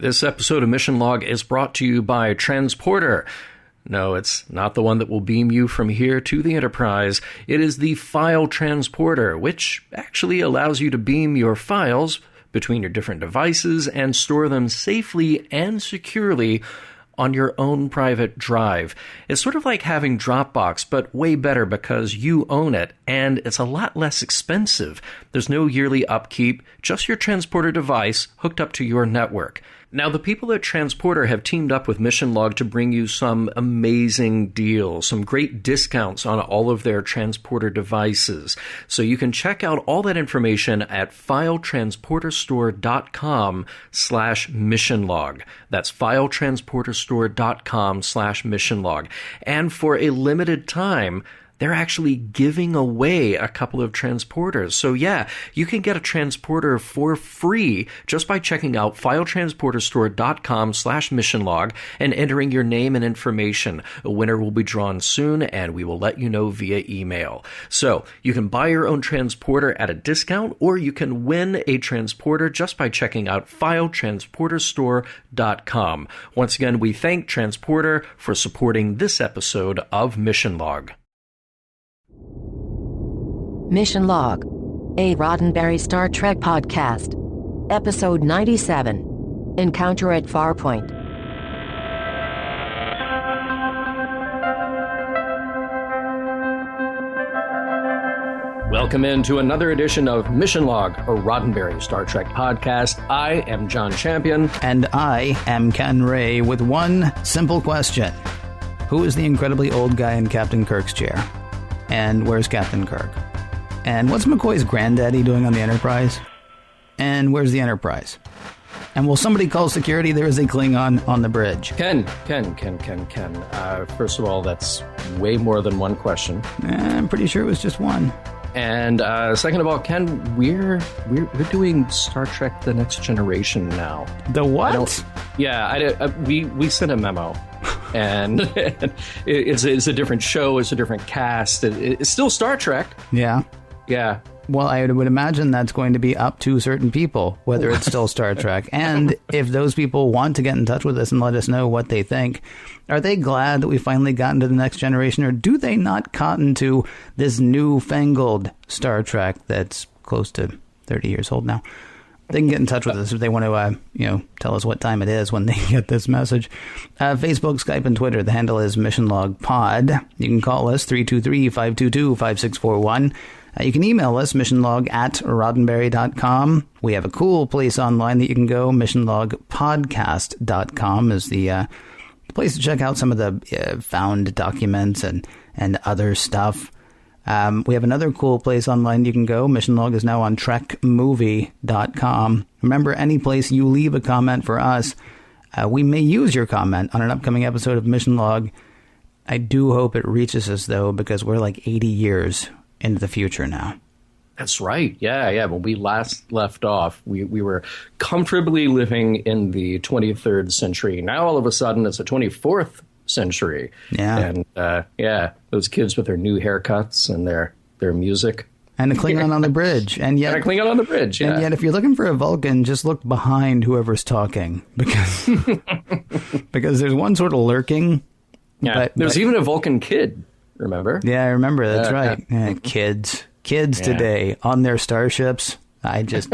This episode of Mission Log is brought to you by Transporter. No, it's not the one that will beam you from here to the Enterprise. It is the File Transporter, which actually allows you to beam your files between your different devices and store them safely and securely on your own private drive. It's sort of like having Dropbox, but way better because you own it, and it's a lot less expensive. There's no yearly upkeep, just your Transporter device hooked up to your network. Now, the people at Transporter have teamed up with Mission Log to bring you some amazing deals, some great discounts on all of their Transporter devices. So you can check out all that information at filetransporterstore.com/missionlog. That's filetransporterstore.com/missionlog. And for a limited time, they're actually giving away a couple of transporters. So yeah, you can get a transporter for free just by checking out filetransporterstore.com/missionlog and entering your name and information. A winner will be drawn soon, and we will let you know via email. So you can buy your own transporter at a discount, or you can win a transporter just by checking out filetransporterstore.com. Once again, we thank Transporter for supporting this episode of Mission Log. Mission Log, a Roddenberry Star Trek podcast. Episode 97. Encounter at Farpoint. Welcome into another edition of Mission Log, a Roddenberry Star Trek podcast. I am John Champion. And I am Ken Ray with one simple question. Who is the incredibly old guy in Captain Kirk's chair? And where's Captain Kirk? And what's McCoy's granddaddy doing on the Enterprise? And where's the Enterprise? And will somebody call security? There is a Klingon on the bridge. Ken. First of all, that's way more than one question. I'm pretty sure it was just one. And second of all, Ken, we're doing Star Trek: The Next Generation now. The what? We sent a memo. And it's a different show. It's a different cast. It's still Star Trek. Yeah. Yeah. Well, I would imagine that's going to be up to certain people, whether it's still Star Trek. And if those people want to get in touch with us and let us know what they think, are they glad that we finally got into The Next Generation, or do they not cotton to this newfangled Star Trek that's close to 30 years old now? They can get in touch with us if they want to, tell us what time it is when they get this message. Facebook, Skype, and Twitter. The handle is MissionLogPod. You can call us 323-522-5641. You can email us, missionlog@roddenberry.com. We have a cool place online that you can go. Missionlogpodcast.com is the place to check out some of the found documents and other stuff. We have another cool place online you can go. Mission Log is now on trekmovie.com. Remember, any place you leave a comment for us, we may use your comment on an upcoming episode of Mission Log. I do hope it reaches us, though, because we're like 80 years into the future now. That's right. Yeah. When we last left off, we were comfortably living in the 23rd century. Now, all of a sudden, it's the 24th century. Yeah. And those kids with their new haircuts and their music. And a Klingon on the bridge. And yet, a Klingon on the bridge, yeah. And yet, if you're looking for a Vulcan, just look behind whoever's talking. Because there's one sort of lurking. Yeah. There's even a Vulcan kid, remember? Yeah, I remember. That's right. Yeah, kids today on their starships. I just...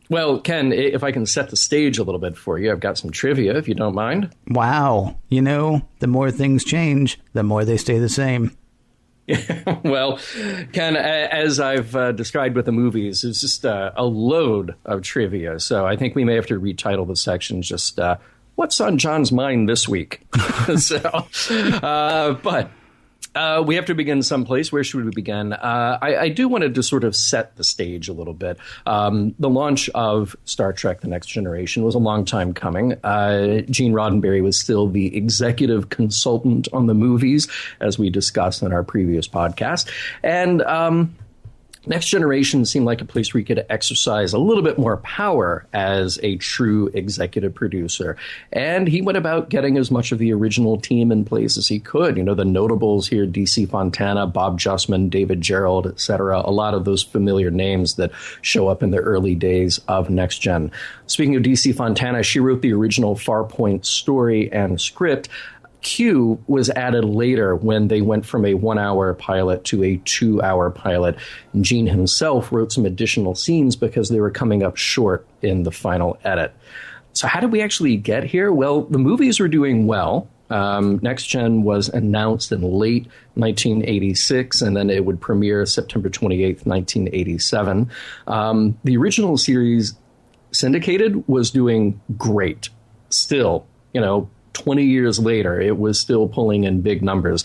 Well, Ken, if I can set the stage a little bit for you, I've got some trivia, if you don't mind. Wow. The more things change, the more they stay the same. Well, Ken, as I've described with the movies, it's just a load of trivia. So I think we may have to retitle the section just What's on John's Mind This Week? But we have to begin someplace. Where should we begin? I do want to sort of set the stage a little bit. The launch of Star Trek: The Next Generation was a long time coming. Gene Roddenberry was still the executive consultant on the movies, as we discussed in our previous podcast. And Next Generation seemed like a place where you could exercise a little bit more power as a true executive producer. And he went about getting as much of the original team in place as he could. You know, the notables here, DC Fontana, Bob Justman, David Gerald, etc. A lot of those familiar names that show up in the early days of Next Gen. Speaking of DC Fontana, she wrote the original Farpoint story and script. Q was added later when they went from a 1-hour pilot to a 2-hour pilot. And Gene himself wrote some additional scenes because they were coming up short in the final edit. So how did we actually get here? Well, the movies were doing well. Next Gen was announced in late 1986, and then it would premiere September 28th, 1987. The original series, syndicated, was doing great. Still, 20 years later, it was still pulling in big numbers.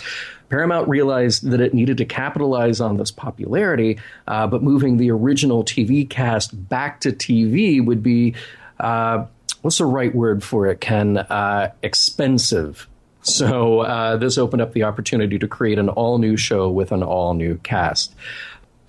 Paramount realized that it needed to capitalize on this popularity, but moving the original TV cast back to TV would be, what's the right word for it, Ken? Expensive. So this opened up the opportunity to create an all-new show with an all-new cast.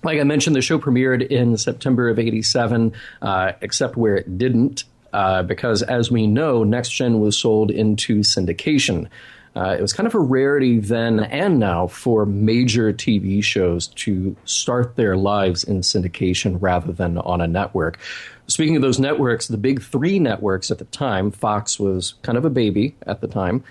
Like I mentioned, the show premiered in September of 87, except where it didn't. Because, as we know, Next Gen was sold into syndication. It was kind of a rarity then and now for major TV shows to start their lives in syndication rather than on a network. Speaking of those networks, the big three networks at the time, Fox was kind of a baby at the time,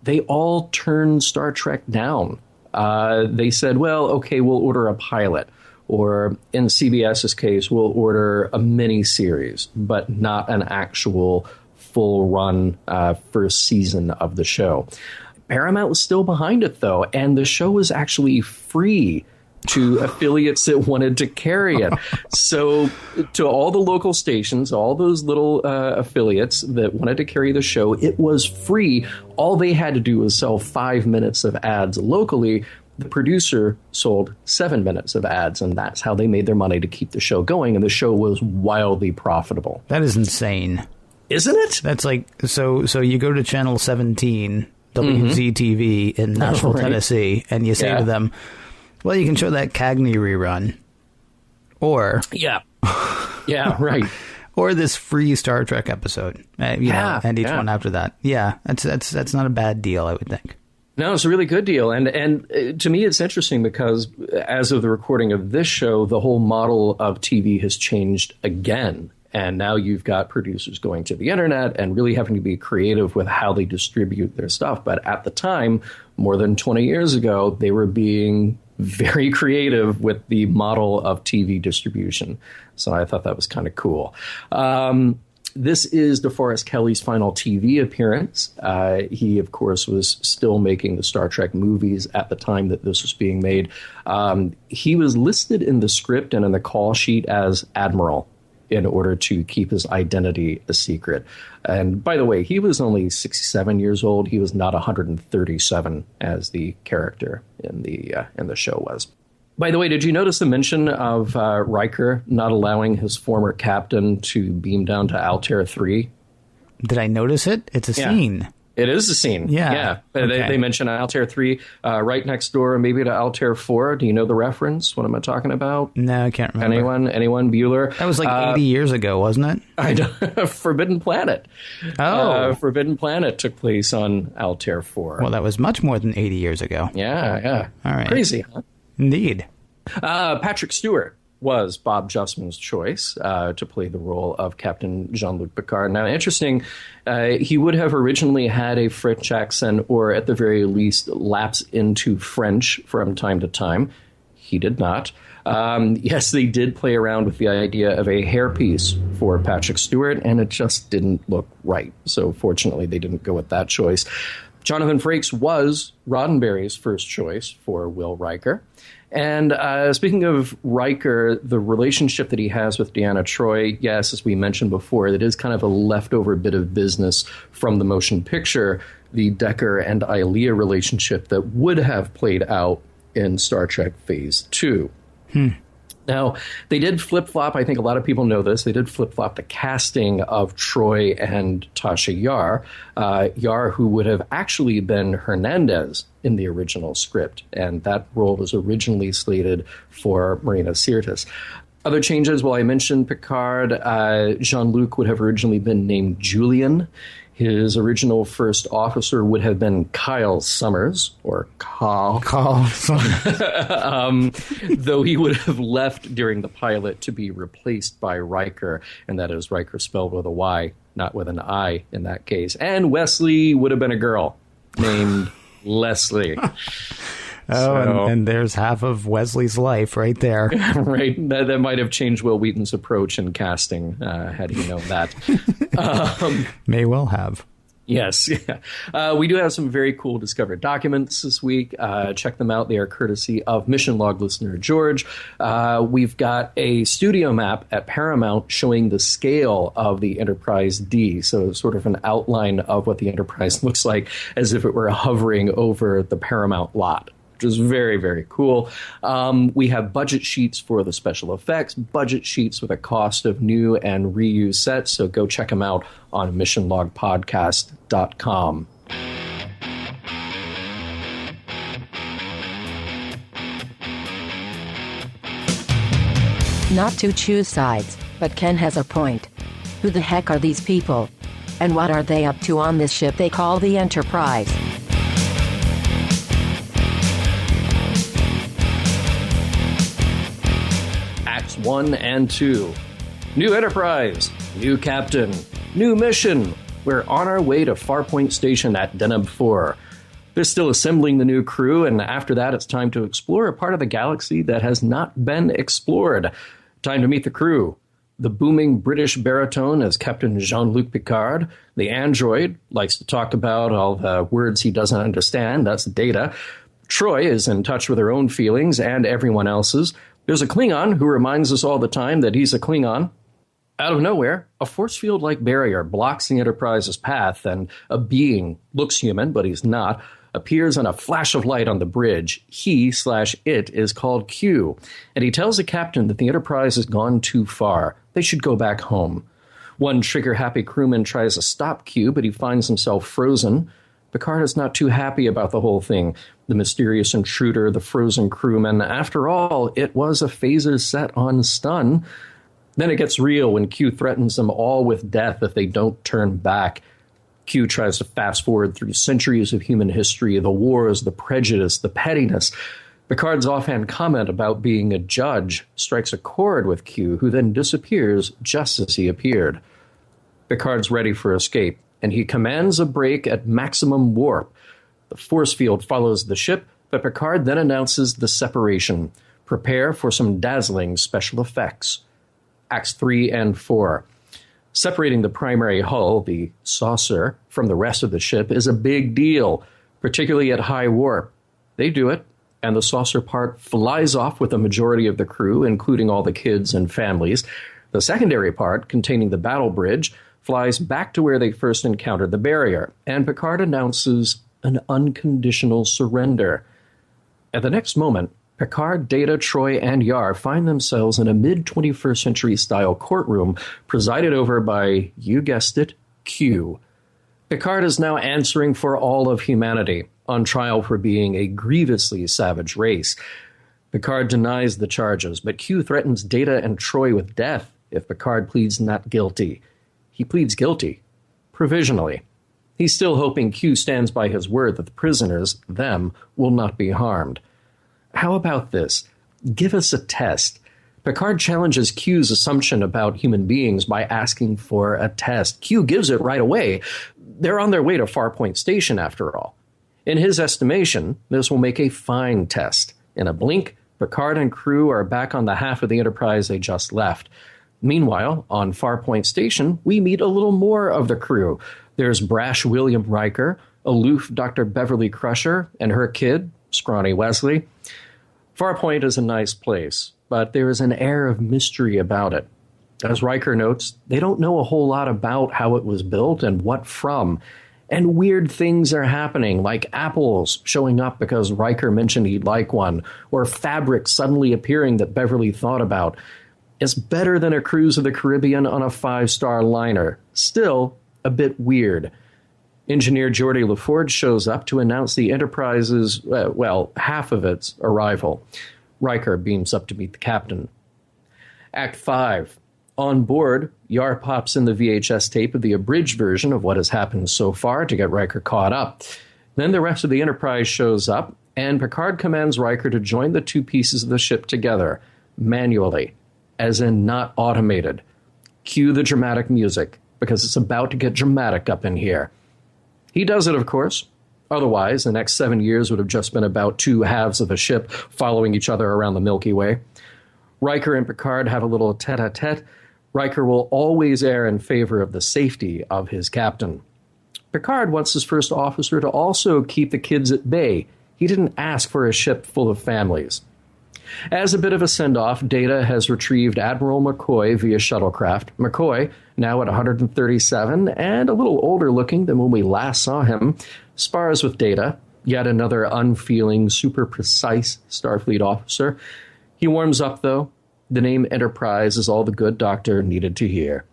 they all turned Star Trek down. They said, well, okay, we'll order a pilot. Or in CBS's case, we'll order a mini-series, but not an actual full-run first season of the show. Paramount was still behind it, though, and the show was actually free to affiliates that wanted to carry it. So to all the local stations, all those little affiliates that wanted to carry the show, it was free. All they had to do was sell 5 minutes of ads locally. The producer sold 7 minutes of ads, and that's how they made their money to keep the show going, and the show was wildly profitable. That is insane. Isn't it? That's like, so you go to channel 17, WZTV in Nashville, Tennessee, and you say to them, well, you can show that Cagney rerun, or... Yeah, right. Or this free Star Trek episode, and each one after that. Yeah, that's not a bad deal, I would think. No, it's a really good deal. And to me, it's interesting because as of the recording of this show, the whole model of TV has changed again. And now you've got producers going to the internet and really having to be creative with how they distribute their stuff. But at the time, more than 20 years ago, they were being very creative with the model of TV distribution. So I thought that was kind of cool. This is DeForest Kelley's final TV appearance. He, of course, was still making the Star Trek movies at the time that this was being made. He was listed in the script and in the call sheet as Admiral in order to keep his identity a secret. And by the way, he was only 67 years old. He was not 137 as the character in the show was. By the way, did you notice the mention of Riker not allowing his former captain to beam down to Altair 3? Did I notice it? It's a scene. It is a scene. Yeah. Okay. They mention Altair 3 right next door, maybe to Altair 4. Do you know the reference? What am I talking about? No, I can't remember. Anyone? Bueller? That was like 80 years ago, wasn't it? I know. Forbidden Planet. Oh. Forbidden Planet took place on Altair 4. Well, that was much more than 80 years ago. Yeah. All right. Crazy, huh? Indeed. Patrick Stewart was Bob Justman's choice to play the role of Captain Jean-Luc Picard. Now, interesting, he would have originally had a French accent or at the very least lapse into French from time to time. He did not. Yes, they did play around with the idea of a hairpiece for Patrick Stewart, and it just didn't look right. So fortunately, they didn't go with that choice. Jonathan Frakes was Roddenberry's first choice for Will Riker. And speaking of Riker, the relationship that he has with Deanna Troi, yes, as we mentioned before, that is kind of a leftover bit of business from the motion picture, the Decker and Ilea relationship that would have played out in Star Trek Phase 2. Now, they did flip-flop, I think a lot of people know this, they did flip-flop the casting of Troi and Tasha Yar. Yar, who would have actually been Hernandez in the original script, and that role was originally slated for Marina Sirtis. Other changes, well, I mentioned Picard. Jean-Luc would have originally been named Julian. His original first officer would have been Kyle Summers, or Carl. Carl Summers. Though he would have left during the pilot to be replaced by Riker, and that is Riker spelled with a Y, not with an I in that case. And Wesley would have been a girl named Leslie. And there's half of Wesley's life right there. Right. That might have changed Will Wheaton's approach in casting, had he known that. May well have. Yes. We do have some very cool Discovered documents this week. Check them out. They are courtesy of Mission Log listener George. We've got a studio map at Paramount showing the scale of the Enterprise D. So sort of an outline of what the Enterprise looks like as if it were hovering over the Paramount lot, which is very, very cool. We have budget sheets for the special effects, budget sheets with a cost of new and reused sets, so go check them out on missionlogpodcast.com. Not to choose sides, but Ken has a point. Who the heck are these people? And what are they up to on this ship they call the Enterprise? Acts 1 and 2. New Enterprise, new captain, new mission. We're on our way to Farpoint Station at Deneb 4. They're still assembling the new crew, and after that it's time to explore a part of the galaxy that has not been explored. Time to meet the crew. The booming British baritone is Captain Jean-Luc Picard. The android likes to talk about all the words he doesn't understand. That's Data. Troi is in touch with her own feelings and everyone else's. There's a Klingon who reminds us all the time that he's a Klingon. Out of nowhere, a force field-like barrier blocks the Enterprise's path, and a being, looks human, but he's not, appears in a flash of light on the bridge. He/it is called Q, and he tells the captain that the Enterprise has gone too far. They should go back home. One trigger-happy crewman tries to stop Q, but he finds himself frozen. Picard is not too happy about the whole thing. The mysterious intruder, the frozen crewman, after all, it was a phaser set on stun. Then it gets real when Q threatens them all with death if they don't turn back. Q tries to fast forward through centuries of human history, the wars, the prejudice, the pettiness. Picard's offhand comment about being a judge strikes a chord with Q, who then disappears just as he appeared. Picard's ready for escape, and he commands a break at maximum warp. The force field follows the ship, but Picard then announces the separation. Prepare for some dazzling special effects. Acts 3 and 4. Separating the primary hull, the saucer, from the rest of the ship is a big deal, particularly at high warp. They do it, and the saucer part flies off with the majority of the crew, including all the kids and families. The secondary part, containing the battle bridge, flies back to where they first encountered the barrier, and Picard announces an unconditional surrender. At the next moment, Picard, Data, Troi, and Yar find themselves in a mid-21st century style courtroom presided over by, you guessed it, Q. Picard is now answering for all of humanity, on trial for being a grievously savage race. Picard denies the charges, but Q threatens Data and Troi with death if Picard pleads not guilty. He pleads guilty, provisionally. He's still hoping Q stands by his word that the prisoners, them, will not be harmed. How about this? Give us a test. Picard challenges Q's assumption about human beings by asking for a test. Q gives it right away. They're on their way to Farpoint Station, after all. In his estimation, this will make a fine test. In a blink, Picard and crew are back on the half of the Enterprise they just left. Meanwhile, on Farpoint Station, we meet a little more of the crew. There's brash William Riker, aloof Dr. Beverly Crusher, and her kid, scrawny Wesley. Farpoint is a nice place, but there is an air of mystery about it. As Riker notes, they don't know a whole lot about how it was built and what from, And weird things are happening, like apples showing up because Riker mentioned he'd like one, or fabric suddenly appearing that Beverly thought about. It's better than a cruise of the Caribbean on a 5-star liner. Still a bit weird. Engineer Geordi LaForge shows up to announce the Enterprise's, half of its arrival. Riker beams up to meet the captain. Act 5. On board, Yar pops in the VHS tape of the abridged version of what has happened so far to get Riker caught up. Then the rest of the Enterprise shows up, and Picard commands Riker to join the two pieces of the ship together, manually, as in not automated. Cue the dramatic music, because it's about to get dramatic up in here. He does it, of course. Otherwise, the next 7 years would have just been about two halves of a ship following each other around the Milky Way. Riker and Picard have a little tete-a-tete. Riker will always err in favor of the safety of his captain. Picard wants his first officer to also keep the kids at bay. He didn't ask for a ship full of families. As a bit of a send-off, Data has retrieved Admiral McCoy via shuttlecraft. McCoy, now at 137 and a little older looking than when we last saw him, spars with Data, yet another unfeeling, super precise Starfleet officer. He warms up, though. The name Enterprise is all the good doctor needed to hear.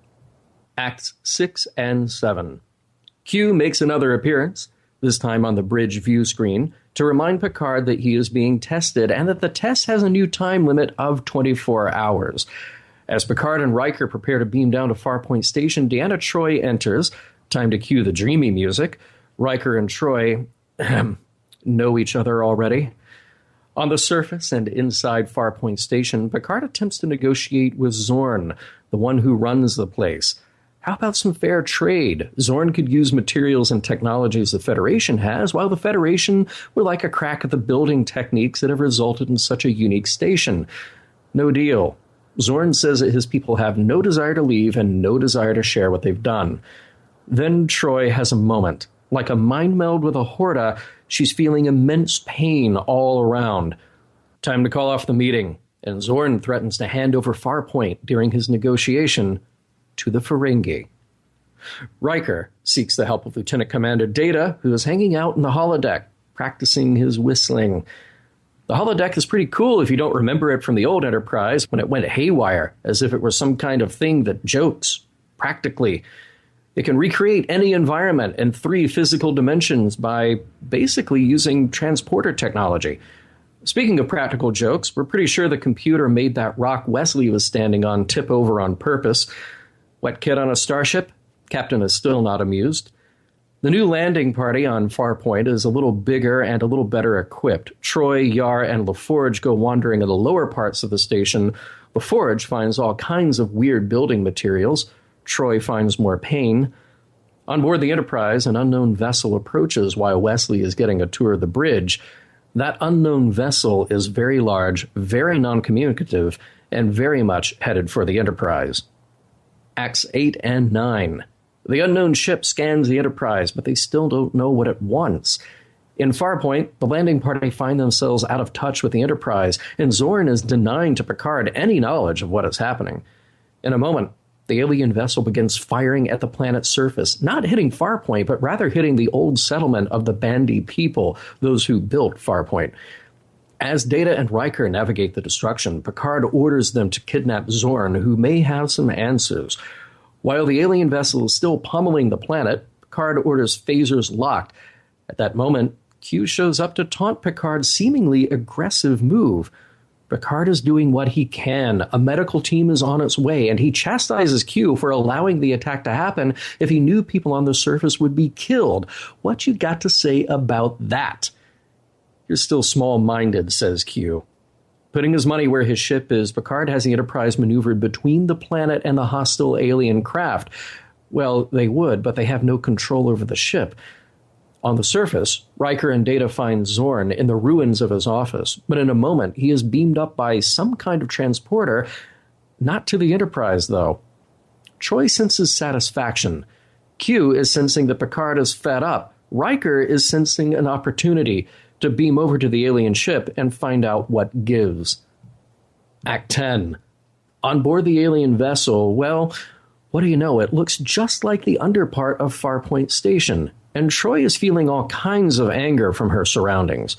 Acts 6 and 7. Q makes another appearance, this time on the bridge view screen, to remind Picard that he is being tested and that the test has a new time limit of 24 hours. As Picard and Riker prepare to beam down to Farpoint Station, Deanna Troi enters. Time to cue the dreamy music. Riker and Troi know each other already. On the surface and inside Farpoint Station, Picard attempts to negotiate with Zorn, the one who runs the place. How about some fair trade? Zorn could use materials and technologies the Federation has, while the Federation would like a crack at the building techniques that have resulted in such a unique station. No deal. Zorn says that his people have no desire to leave and no desire to share what they've done. Then Troi has a moment. Like a mind meld with a Horta, she's feeling immense pain all around. Time to call off the meeting, and Zorn threatens to hand over Farpoint during his negotiation to the Ferengi. Riker seeks the help of Lieutenant Commander Data, who is hanging out in the holodeck, practicing his whistling. The holodeck is pretty cool if you don't remember it from the old Enterprise, when it went haywire, as if it were some kind of thing that jokes, practically. It can recreate any environment in 3 physical dimensions by basically using transporter technology. Speaking of practical jokes, we're pretty sure the computer made that rock Wesley was standing on tip over on purpose. Wet kid on a starship? Captain is still not amused. The new landing party on Farpoint is a little bigger and a little better equipped. Troi, Yar, and LaForge go wandering in the lower parts of the station. LaForge finds all kinds of weird building materials. Troi finds more pain. On board the Enterprise, an unknown vessel approaches while Wesley is getting a tour of the bridge. That unknown vessel is very large, very non-communicative, and very much headed for the Enterprise. Acts 8 and 9. The unknown ship scans the Enterprise, but they still don't know what it wants. In Farpoint, the landing party find themselves out of touch with the Enterprise, and Zorn is denying to Picard any knowledge of what is happening. In a moment, the alien vessel begins firing at the planet's surface, not hitting Farpoint, but rather hitting the old settlement of the Bandi people, those who built Farpoint. As Data and Riker navigate the destruction, Picard orders them to kidnap Zorn, who may have some answers. While the alien vessel is still pummeling the planet, Picard orders phasers locked. At that moment, Q shows up to taunt Picard's seemingly aggressive move. Picard is doing what he can. A medical team is on its way, and he chastises Q for allowing the attack to happen if he knew people on the surface would be killed. What you got to say about that? You're still small-minded, says Q. Putting his money where his ship is, Picard has the Enterprise maneuvered between the planet and the hostile alien craft. Well, they would, but they have no control over the ship. On the surface, Riker and Data find Zorn in the ruins of his office, but in a moment he is beamed up by some kind of transporter, not to the Enterprise, though. Troi senses satisfaction. Q is sensing that Picard is fed up. Riker is sensing an opportunity to beam over to the alien ship and find out what gives. Act 10. On board the alien vessel, well, what do you know? It looks just like the underpart of Farpoint Station. and Troy is feeling all kinds of anger from her surroundings.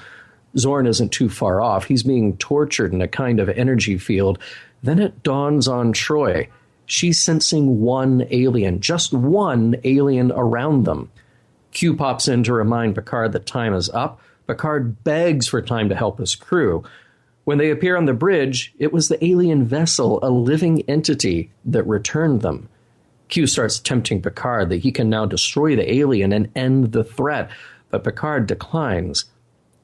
Zorn isn't too far off. He's being tortured in a kind of energy field. Then it dawns on Troy. She's sensing one alien, just one alien around them. Q pops in to remind Picard that time is up. Picard begs for time to help his crew. When they appear on the bridge, it was the alien vessel, a living entity, that returned them. Q starts tempting Picard that he can now destroy the alien and end the threat, but Picard declines.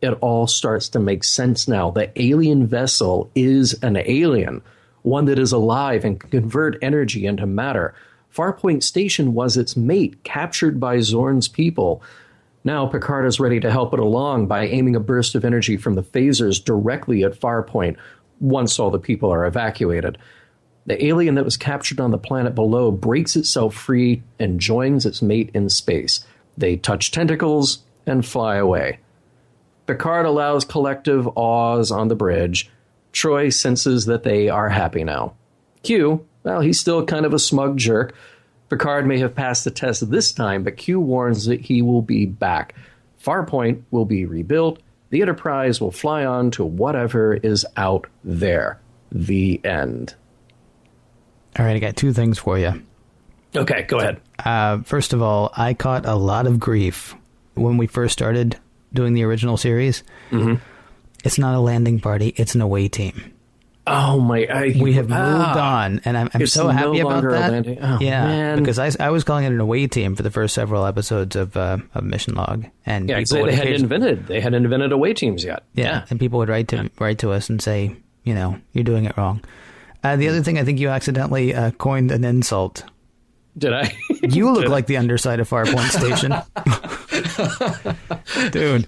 It all starts to make sense now. The alien vessel is an alien, one that is alive and can convert energy into matter. Farpoint Station was its mate, captured by Zorn's people. Now Picard is ready to help it along by aiming a burst of energy from the phasers directly at Farpoint once all the people are evacuated. The alien that was captured on the planet below breaks itself free and joins its mate in space. They touch tentacles and fly away. Picard allows collective awes on the bridge. Troy senses that they are happy now. Q, well, he's still kind of a smug jerk. Picard may have passed the test this time, but Q warns that he will be back. Farpoint will be rebuilt. The Enterprise will fly on to whatever is out there. The end. All right, I got two things for you. Okay, go ahead. First of all, I caught a lot of grief when we first started doing the original series. Mm-hmm. It's not a landing party, it's an away team. Oh my! We have moved on, and I'm so happy about that. Oh, yeah, man. Because I was calling it an away team for the first several episodes of Mission Log, and yeah, they hadn't invented away teams yet. Yeah, and people would write to us and say, you're doing it wrong. The other thing, I think you accidentally coined an insult. Did I? You look like the underside of Farpoint Station. Dude,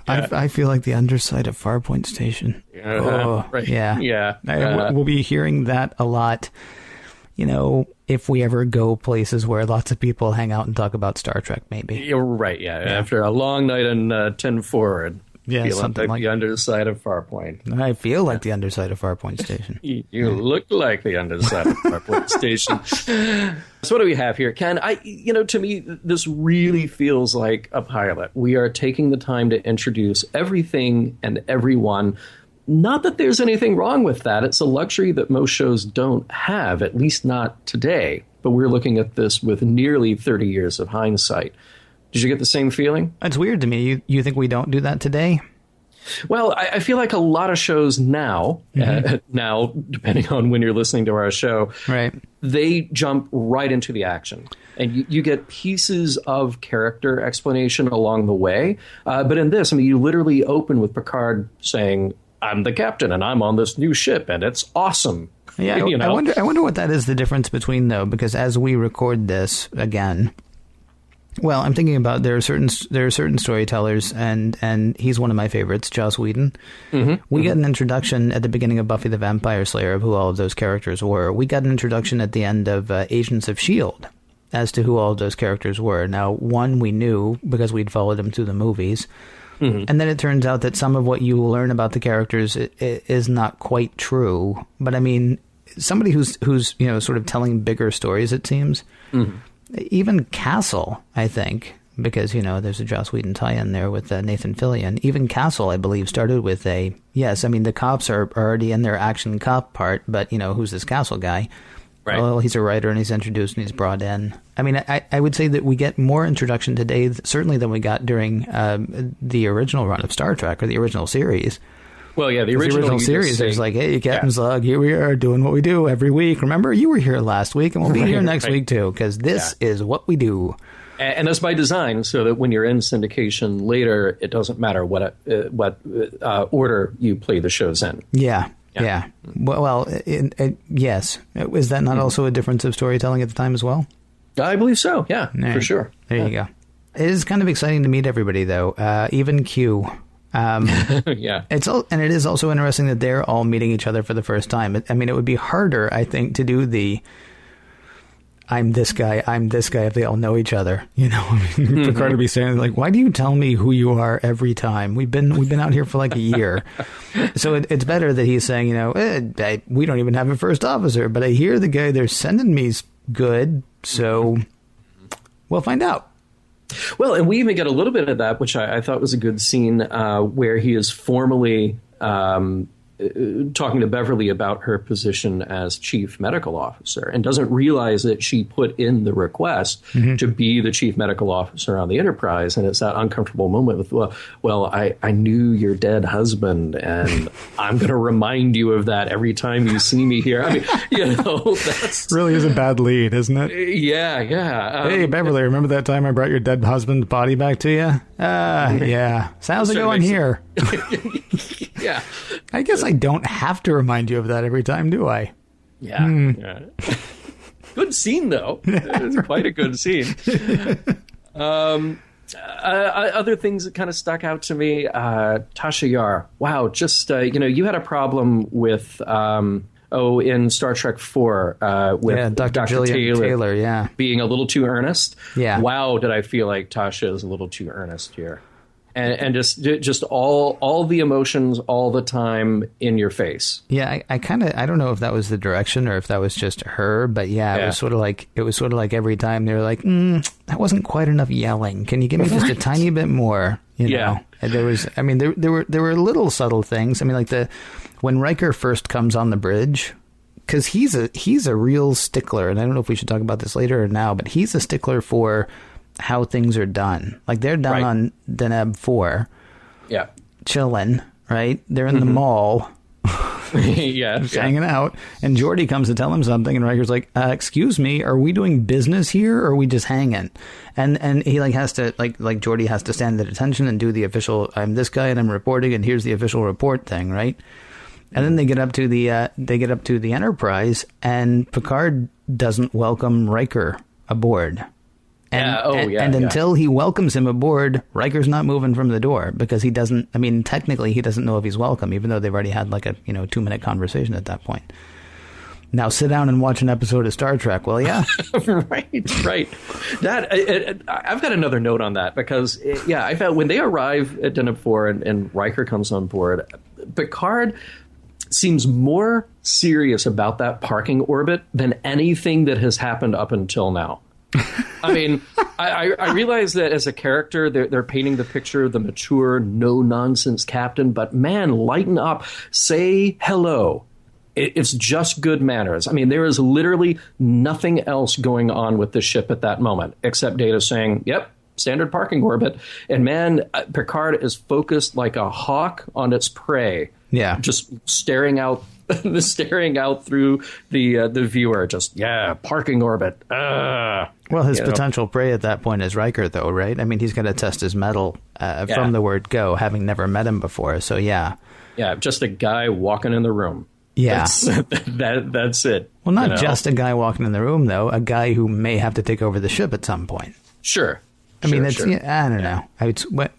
I feel like the underside of Farpoint Station. Right. Yeah. We'll be hearing that a lot, if we ever go places where lots of people hang out and talk about Star Trek, maybe. You're right, yeah. After a long night in 10 forward. Yeah, something like the underside of Farpoint. I feel like the underside of Farpoint Station. You look like the underside of Farpoint Station. So what do we have here, Ken? To me, this really feels like a pilot. We are taking the time to introduce everything and everyone. Not that there's anything wrong with that. It's a luxury that most shows don't have, at least not today. But we're looking at this with nearly 30 years of hindsight. Did you get the same feeling? That's weird to me. You think we don't do that today? Well, I feel like a lot of shows now, now, depending on when you're listening to our show, right, they jump right into the action. And you get pieces of character explanation along the way. But in this, you literally open with Picard saying, I'm the captain and I'm on this new ship and it's awesome. Yeah, I wonder what that is the difference between, though, because as we record this again... Well, I'm thinking about there are certain storytellers, and he's one of my favorites, Joss Whedon. We got an introduction at the beginning of Buffy the Vampire Slayer of who all of those characters were. We got an introduction at the end of Agents of S.H.I.E.L.D. as to who all of those characters were. Now, one we knew because we'd followed them through the movies. And then it turns out that some of what you learn about the characters is not quite true. But I mean, somebody who's sort of telling bigger stories, it seems. Even Castle, I think, because, there's a Joss Whedon tie-in there with Nathan Fillion. Even Castle, I believe, started with the cops are already in their action cop part, but, who's this Castle guy? Right. Well, he's a writer and he's introduced and he's brought in. I mean, I would say that we get more introduction today, certainly than we got during the original run of Star Trek or the original series. Well, yeah, the original series, there's like, hey, Captain Slug, here we are doing what we do every week. Remember, you were here last week, and we'll be here next week, too, because this is what we do. And that's by design, so that when you're in syndication later, it doesn't matter what order you play the shows in. Yeah. Well, yes. Is that not also a difference of storytelling at the time as well? I believe so, yeah, for sure. There you go. It is kind of exciting to meet everybody, though, even Q. It is also interesting that they're all meeting each other for the first time. I mean, it would be harder, I think, to do the I'm this guy if they all know each other. Picard would be saying, like, why do you tell me who you are every time? We've been out here for like a year. So it's better that he's saying, we don't even have a first officer, but I hear the guy they're sending me's good, so we'll find out. Well, and we even get a little bit of that, which I thought was a good scene where he is formally talking to Beverly about her position as chief medical officer and doesn't realize that she put in the request to be the chief medical officer on the Enterprise. And it's that uncomfortable moment with, well, I knew your dead husband and I'm going to remind you of that every time you see me here. I mean, that's really is a bad lead, isn't it? Yeah. Hey, Beverly, remember that time I brought your dead husband's body back to you? Yeah. Sounds like going here. Yeah. I guess I don't have to remind you of that every time, do I? Yeah. Good scene, though. It's quite a good scene. Other things that kind of stuck out to me, Tasha Yar. Wow, just, you had a problem with, in Star Trek 4, with Dr. Taylor, being a little too earnest. Yeah. Wow, did I feel like Tasha is a little too earnest here. And just all the emotions all the time in your face. Yeah, I don't know if that was the direction or if that was just her, but it was sort of like every time they were like, that wasn't quite enough yelling. Can you give me just a tiny bit more? You know? And there were little subtle things. I mean, like when Riker first comes on the bridge, because he's a real stickler, and I don't know if we should talk about this later or now, but he's a stickler for how things are done. Like they're done on Deneb 4. Yeah. Chilling, right? They're in the mall. Just hanging out. And Geordi comes to tell him something, and Riker's like, excuse me, are we doing business here or are we just hanging? And he has to Geordi has to stand at attention and do the official, I'm this guy and I'm reporting and here's the official report thing, right? And then they get up to the Enterprise, and Picard doesn't welcome Riker aboard. And until he welcomes him aboard, Riker's not moving from the door because he doesn't. I mean, technically, he doesn't know if he's welcome, even though they've already had like a 2-minute conversation at that point. Now sit down and watch an episode of Star Trek. Well, yeah, right. That I've got another note on that because I felt when they arrive at Deneb 4 and Riker comes on board, Picard seems more serious about that parking orbit than anything that has happened up until now. I mean, I realize that as a character, they're painting the picture of the mature, no-nonsense captain. But, man, lighten up. Say hello. It's just good manners. I mean, there is literally nothing else going on with the ship at that moment, except Data saying, yep, standard parking orbit. And, man, Picard is focused like a hawk on its prey. Yeah. Just staring out through the viewer, just parking orbit. Well, his potential prey at that point is Riker, though, right? I mean, he's going to test his mettle from the word go, having never met him before. So just a guy walking in the room. Yeah, that's it. Well, not just a guy walking in the room, though. A guy who may have to take over the ship at some point. Sure. I mean, I don't know.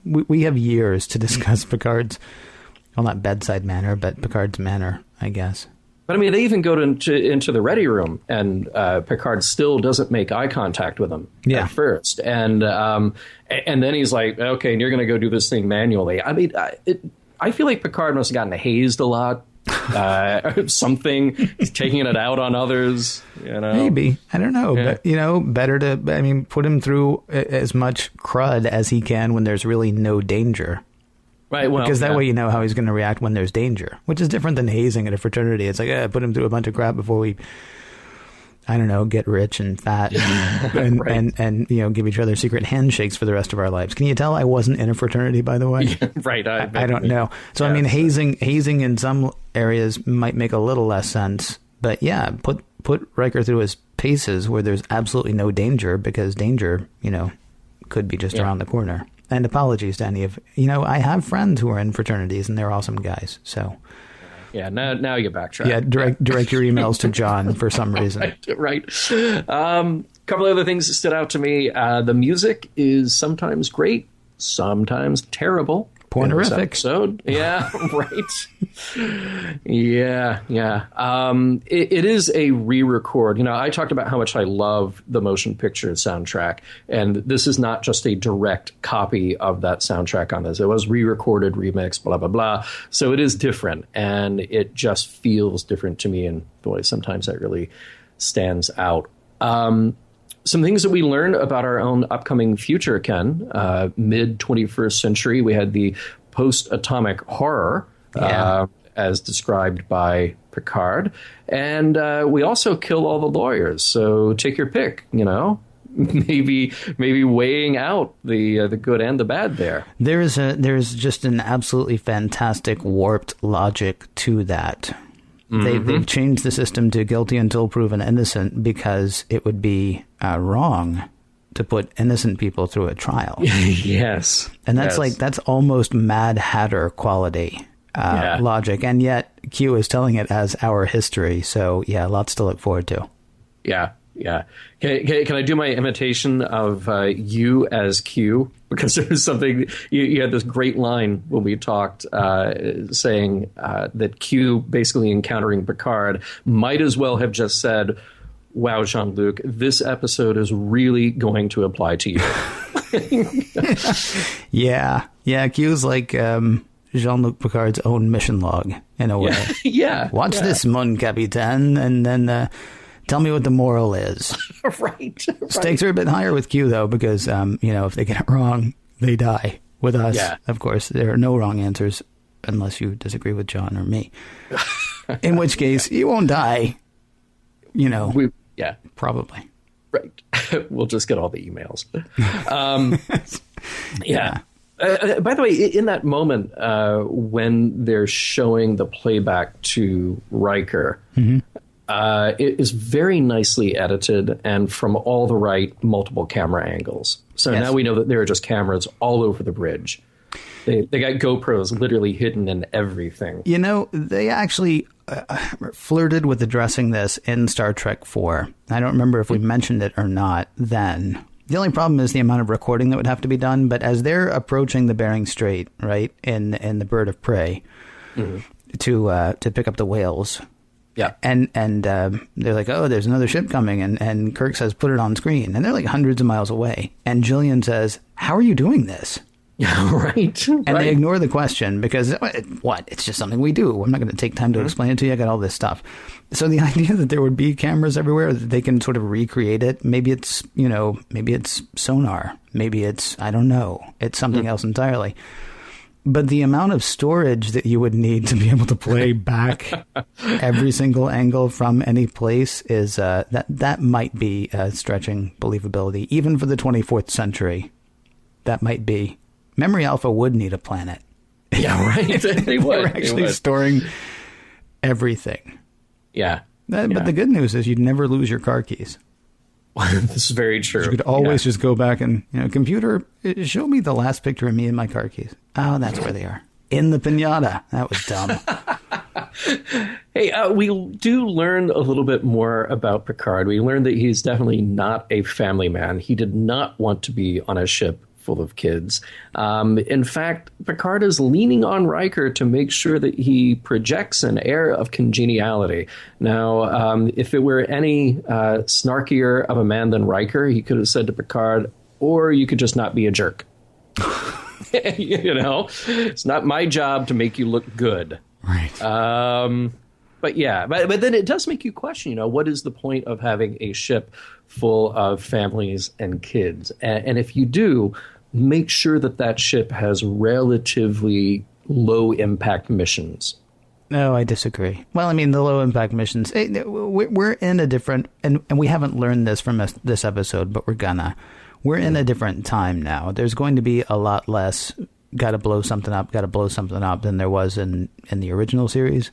We have years to discuss Picard's. Well, not bedside manner, but Picard's manner, I guess. But I mean, they even go into the ready room, and Picard still doesn't make eye contact with him at first, and then he's like, "Okay, and you're going to go do this thing manually." I mean, I feel like Picard must have gotten hazed a lot, something. He's taking it out on others. Maybe, I don't know, but better to put him through as much crud as he can when there's really no danger. Right, well, because that way you know how he's going to react when there's danger, which is different than hazing at a fraternity. It's like, put him through a bunch of crap before we, I don't know, get rich and fat and give each other secret handshakes for the rest of our lives. Can you tell I wasn't in a fraternity, by the way? Yeah, right. I don't know. So, I mean, hazing in some areas might make a little less sense. But, put Riker through his paces where there's absolutely no danger, because danger, could be just around the corner. And apologies to any of, I have friends who are in fraternities and they're awesome guys. So, now you backtrack. Yeah, direct your emails to John for some reason. Right. Couple of other things that stood out to me. The music is sometimes great, sometimes terrible. Pornorific. Episode. Yeah, right. Yeah. It is a re-record. I talked about how much I love the motion picture soundtrack, and this is not just a direct copy of that soundtrack on this. It was re-recorded, remixed, blah, blah, blah. So it is different, and it just feels different to me, and boy, sometimes that really stands out. some things that we learn about our own upcoming future, Ken. Mid-21st century, we had the post-atomic horror, as described by Picard. And we also kill all the lawyers. So take your pick, Maybe weighing out the good and the bad there. There's just an absolutely fantastic warped logic to that. They've changed the system to guilty until proven innocent because it would be wrong to put innocent people through a trial. Yes. And that's almost Mad Hatter quality logic. And yet Q is telling it as our history. So, lots to look forward to. Yeah. Yeah. Can I do my imitation of you as Q? Because there was something, you had this great line when we talked saying that Q, basically encountering Picard, might as well have just said, wow, Jean-Luc, this episode is really going to apply to you. Yeah. Q's like Jean-Luc Picard's own mission log, in a way. Watch this, mon capitaine, and then... tell me what the moral is. Right. Stakes are a bit higher with Q, though, because, if they get it wrong, they die. With us, of course, there are no wrong answers unless you disagree with John or me. In which case, you won't die. Probably. Right. We'll just get all the emails. By the way, in that moment, when they're showing the playback to Riker, it is very nicely edited and from all the right multiple camera angles. So now we know that there are just cameras all over the bridge. They got GoPros literally hidden in everything. They actually flirted with addressing this in Star Trek 4. I don't remember if we mentioned it or not then. The only problem is the amount of recording that would have to be done. But as they're approaching the Bering Strait, right, in the Bird of Prey, to pick up the whales... Yeah. And they're like, oh, there's another ship coming. And Kirk says, put it on screen. And they're like hundreds of miles away. And Jillian says, how are you doing this? Yeah, right. And they ignore the question because, what? It's just something we do. I'm not going to take time to explain it to you. I got all this stuff. So the idea that there would be cameras everywhere, that they can sort of recreate it. Maybe it's, maybe it's sonar. Maybe it's, I don't know. It's something else entirely. But the amount of storage that you would need to be able to play back every single angle from any place is that might be stretching believability, even for the 24th century. That might be. Memory Alpha would need a planet. Yeah, right. They would. They're actually storing everything. Yeah. But the good news is you'd never lose your car keys. This is very true. You could always just go back and, computer, show me the last picture of me and my car keys. Oh, that's where they are. In the pinata. That was dumb. Hey, we do learn a little bit more about Picard. We learned that he's definitely not a family man. He did not want to be on a ship full of kids. In fact, Picard is leaning on Riker to make sure that he projects an air of congeniality. Now, if it were any snarkier of a man than Riker, he could have said to Picard, or you could just not be a jerk. It's not my job to make you look good. Right. But then it does make you question, what is the point of having a ship full of families and kids? And if you do, make sure that ship has relatively low impact missions. No, I disagree. Well, I mean, the low impact missions, we're in a different, and we haven't learned this from this episode, but we're in a different time now. There's going to be a lot less got to blow something up than there was in the original series.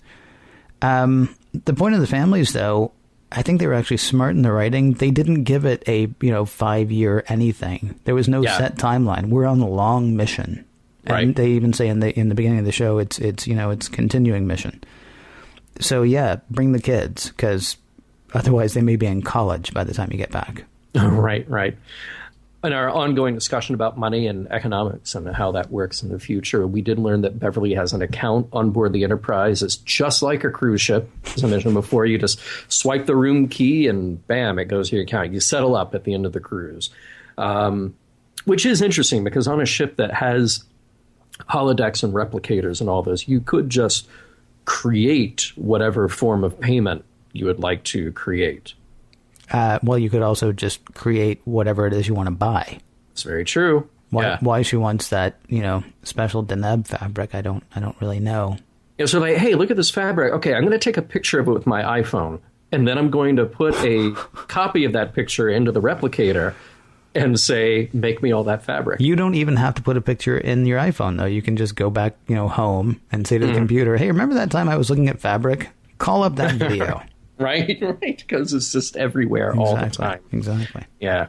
The point of the families, though, I think they were actually smart in the writing. They didn't give it a 5-year anything. There was no set timeline. We're on a long mission, and they even say in the beginning of the show it's continuing mission. So bring the kids, because otherwise they may be in college by the time you get back. Right. In our ongoing discussion about money and economics and how that works in the future, we did learn that Beverly has an account on board the Enterprise. It's just like a cruise ship. As I mentioned before, you just swipe the room key and bam, it goes to your account. You settle up at the end of the cruise, which is interesting because on a ship that has holodecks and replicators and all this, you could just create whatever form of payment you would like to create. Well, you could also just create whatever it is you want to buy. It's very true. Why she wants that, special Deneb fabric, I don't really know. Yeah, so like, hey, look at this fabric. Okay, I'm going to take a picture of it with my iPhone, and then I'm going to put a copy of that picture into the replicator and say, make me all that fabric. You don't even have to put a picture in your iPhone, though. You can just go back, home and say to the computer, hey, remember that time I was looking at fabric? Call up that video. Right, because it's just everywhere all the time. Exactly. Yeah.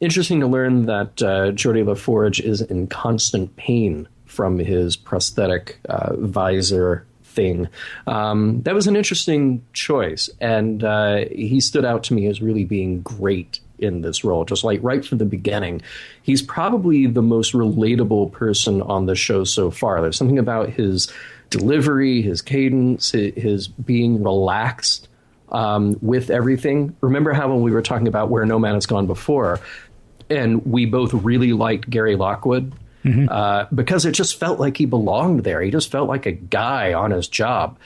Interesting to learn that Geordi LaForge is in constant pain from his prosthetic visor thing. That was an interesting choice, and he stood out to me as really being great in this role, just like right from the beginning. He's probably the most relatable person on the show so far. There's something about his delivery, his cadence, his being relaxed with everything. Remember how when we were talking about Where No Man Has Gone Before, and we both really liked Gary Lockwood because it just felt like he belonged there. He just felt like a guy on his job.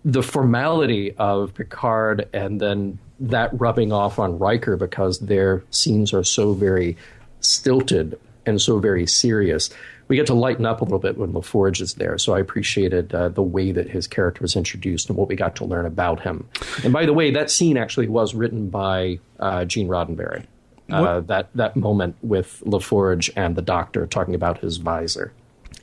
The formality of Picard and then that rubbing off on Riker because their scenes are so very stilted and so very serious. We get to lighten up a little bit when LaForge is there, so I appreciated the way that his character was introduced and what we got to learn about him. And by the way, that scene actually was written by Gene Roddenberry. That moment with LaForge and the Doctor talking about his visor.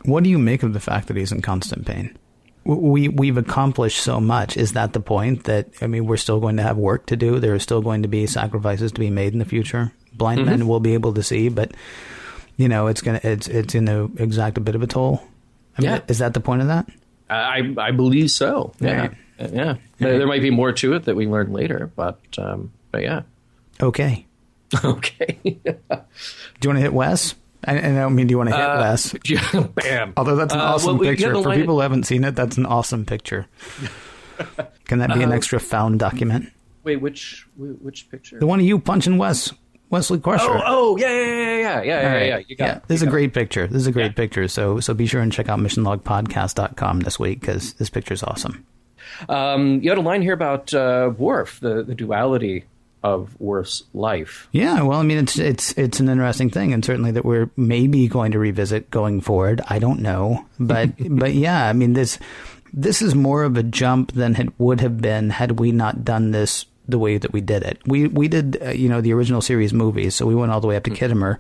What do you make of the fact that he's in constant pain? We've accomplished so much. Is that the point? That, we're still going to have work to do. There are still going to be sacrifices to be made in the future. Blind men will be able to see, but it's going to exact a bit of a toll. Is that the point of that? I believe so. Yeah. There might be more to it that we learn later, but yeah. Okay. Okay. Do you want to hit Wes? I don't mean, do you want to hit Wes? Bam. Although that's an awesome picture. For people who haven't seen it, that's an awesome picture. Can that be an extra found document? Wait, which picture? The one of you punching Wesley Crusher. Oh, yeah. You got it. This is a great picture. So be sure and check out missionlogpodcast.com this week because this picture is awesome. You had a line here about Worf, the duality of Worf's life. Yeah, well, it's an interesting thing, and certainly that we're maybe going to revisit going forward. I don't know, but yeah, this is more of a jump than it would have been had we not done this the way that we did it. We did the original series movies, so we went all the way up to Khitomer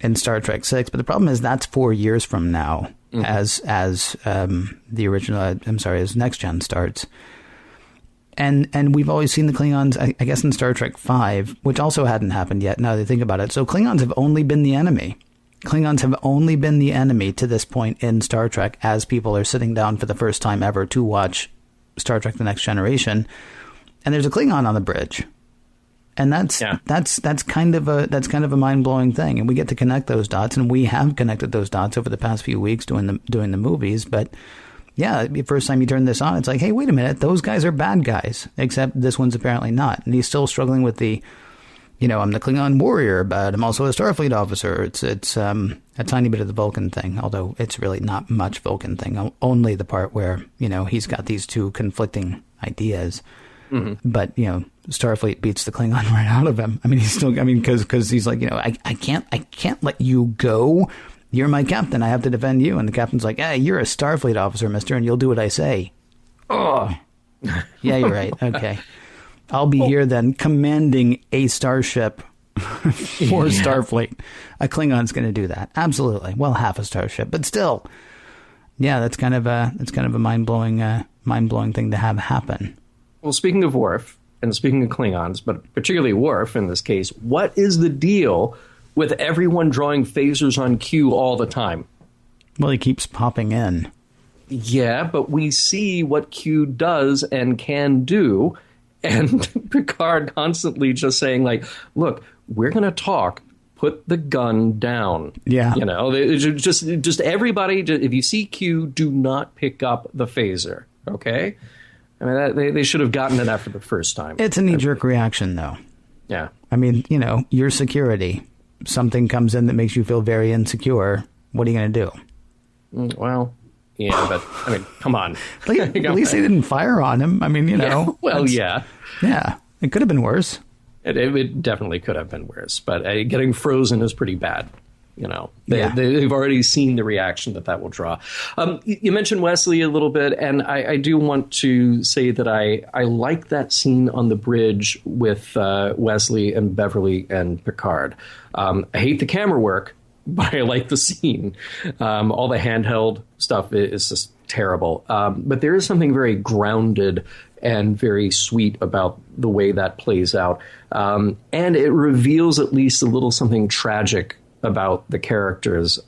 in Star Trek 6. But the problem is that's 4 years from now, as the original. As Next Gen starts. And we've always seen the Klingons, I guess, in Star Trek 5, which also hadn't happened yet, now that I think about it. So Klingons have only been the enemy. Klingons have only been the enemy to this point in Star Trek as people are sitting down for the first time ever to watch Star Trek The Next Generation. And there's a Klingon on the bridge. And that's kind of a mind-blowing thing. And we get to connect those dots, and we have connected those dots over the past few weeks doing the movies, but yeah, the first time you turn this on, it's like, hey, wait a minute, those guys are bad guys, except this one's apparently not. And he's still struggling with the, I'm the Klingon warrior, but I'm also a Starfleet officer. It's a tiny bit of the Vulcan thing, although it's really not much Vulcan thing, only the part where, he's got these two conflicting ideas. But, Starfleet beats the Klingon right out of him. He's still, because he's like, I can't let you go. You're my captain. I have to defend you. And the captain's like, hey, you're a Starfleet officer, mister, and you'll do what I say. Oh, yeah, you're right. Okay. I'll be here then commanding a starship for Starfleet. A Klingon's going to do that. Absolutely. Well, half a starship, but still. Yeah, that's kind of a mind-blowing thing to have happen. Well, speaking of Worf and speaking of Klingons, but particularly Worf in this case, what is the deal with everyone drawing phasers on cue all the time? Well, he keeps popping in. Yeah, but we see what Q does and can do, and Picard constantly just saying, like, look, we're going to talk, put the gun down. Yeah. Just everybody, if you see Q, do not pick up the phaser, okay? They should have gotten it after the first time. It's a knee-jerk reaction, though. Yeah. Your security. Something comes in that makes you feel very insecure. What are you going to do? Well, yeah, but come on. At least they didn't fire on him. Yeah, well, yeah. Yeah, it could have been worse. It definitely could have been worse, but getting frozen is pretty bad. They've already seen the reaction that will draw. You mentioned Wesley a little bit, and I do want to say that I like that scene on the bridge with Wesley and Beverly and Picard. I hate the camera work, but I like the scene. All the handheld stuff is just terrible. But there is something very grounded and very sweet about the way that plays out. And it reveals at least a little something tragic about the characters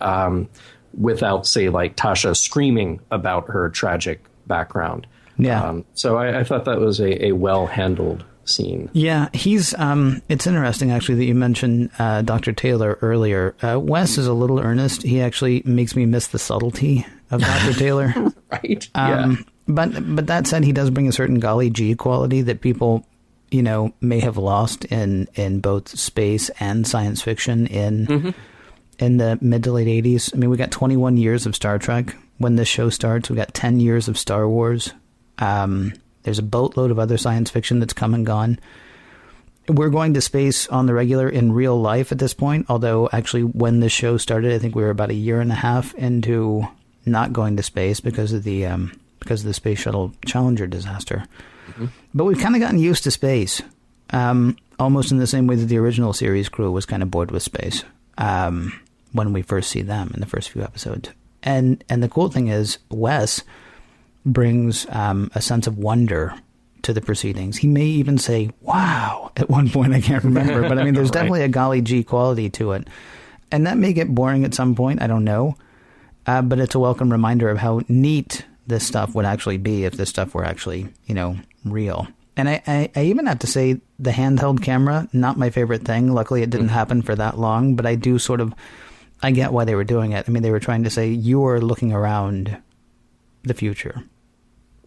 without, say, like Tasha screaming about her tragic background. Yeah. So I thought that was a well-handled scene. Yeah, he's it's interesting, actually, that you mentioned Dr. Taylor earlier. Wes is a little earnest. He actually makes me miss the subtlety of Dr. Taylor. Right. Yeah. But that said, he does bring a certain golly gee quality that people, may have lost in both space and science fiction in the mid to late 80s. I mean, we got 21 years of Star Trek when this show starts. We got 10 years of Star Wars. There's a boatload of other science fiction that's come and gone. We're going to space on the regular in real life at this point, although actually when this show started, I think we were about a year and a half into not going to space because of the Space Shuttle Challenger disaster. But we've kind of gotten used to space, almost in the same way that the original series crew was kind of bored with space when we first see them in the first few episodes. And the cool thing is, Wes brings a sense of wonder to the proceedings. He may even say, wow, at one point, I can't remember. But I mean, there's definitely a golly gee quality to it. And that may get boring at some point, I don't know. But it's a welcome reminder of how neat this stuff would actually be if this stuff were actually, real. And I even have to say the handheld camera, not my favorite thing. Luckily, it didn't happen for that long, but I do I get why they were doing it. I mean, they were trying to say you are looking around the future.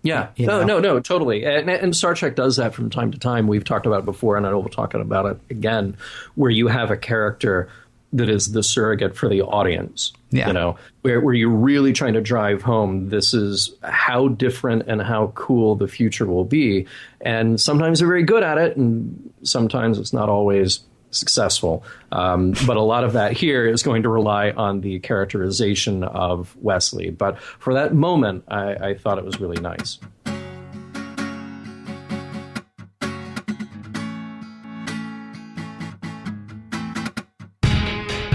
Yeah. No, totally. And Star Trek does that from time to time. We've talked about it before, and I know we'll talk about it again, where you have a character that is the surrogate for the audience. Yeah. Where you're really trying to drive home, this is how different and how cool the future will be. And sometimes they're very good at it, and sometimes it's not always successful. But a lot of that here is going to rely on the characterization of Wesley. But for that moment, I thought it was really nice.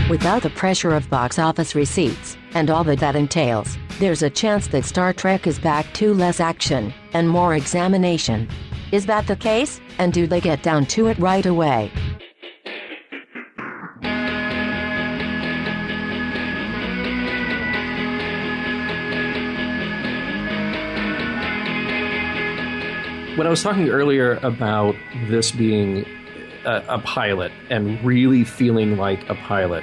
Without the pressure of box office receipts, and all that entails, there's a chance that Star Trek is back to less action, and more examination. Is that the case? And do they get down to it right away? When I was talking earlier about this being a pilot and really feeling like a pilot,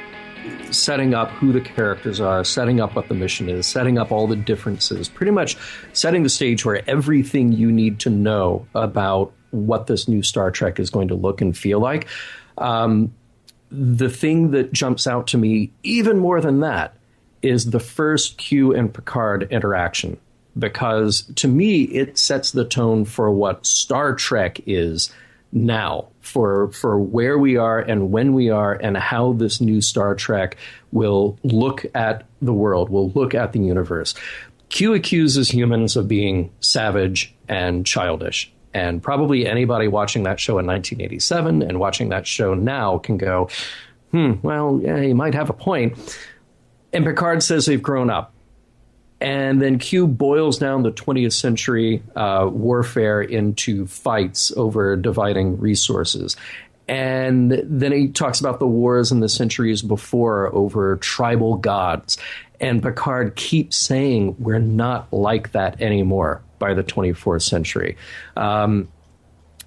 setting up who the characters are, setting up what the mission is, setting up all the differences, pretty much setting the stage where everything you need to know about what this new Star Trek is going to look and feel like. The thing that jumps out to me even more than that is the first Q and Picard interaction, because to me it sets the tone for what Star Trek is now, for where we are and when we are and how this new Star Trek will look at the world, will look at the universe. Q accuses humans of being savage and childish. And probably anybody watching that show in 1987 and watching that show now can go, well, yeah, you might have a point. And Picard says they've grown up. And then Q boils down the 20th century warfare into fights over dividing resources. And then he talks about the wars in the centuries before over tribal gods. And Picard keeps saying we're not like that anymore by the 24th century.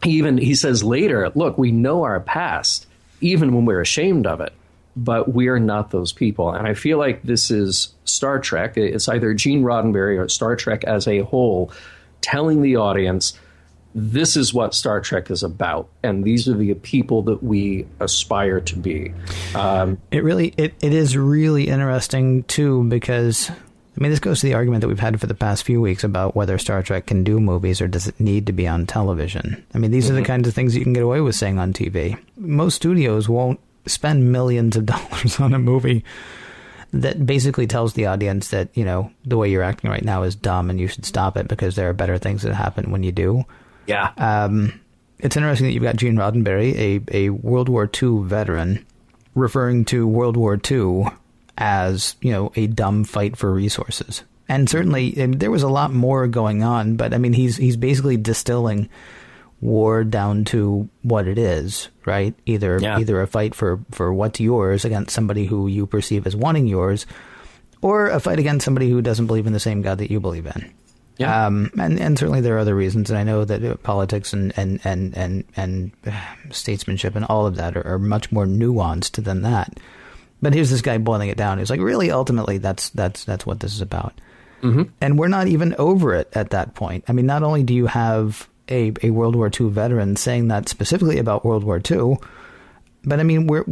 He says later, look, we know our past, even when we're ashamed of it. But we are not those people. And I feel like this is Star Trek. It's either Gene Roddenberry or Star Trek as a whole telling the audience, this is what Star Trek is about. And these are the people that we aspire to be. It is really interesting, too, because I mean, this goes to the argument that we've had for the past few weeks about whether Star Trek can do movies or does it need to be on television. I mean, these are the kinds of things you can get away with saying on TV. Most studios won't spend millions of dollars on a movie that basically tells the audience that, you know, the way you're acting right now is dumb and you should stop it because there are better things that happen when you do. Yeah. It's interesting that you've got Gene Roddenberry, a World War II veteran, referring to World War II as, you know, a dumb fight for resources. And certainly there was a lot more going on, but I mean, he's basically distilling war down to what it is, right? Either a fight for what's yours against somebody who you perceive as wanting yours, or a fight against somebody who doesn't believe in the same God that you believe in. Yeah. And certainly there are other reasons, and I know that politics and statesmanship and all of that are much more nuanced than that. But here's this guy boiling it down. He's like, really, ultimately, that's what this is about. Mm-hmm. And we're not even over it at that point. I mean, not only do you have a World War II veteran saying that specifically about World War II, but I mean, we're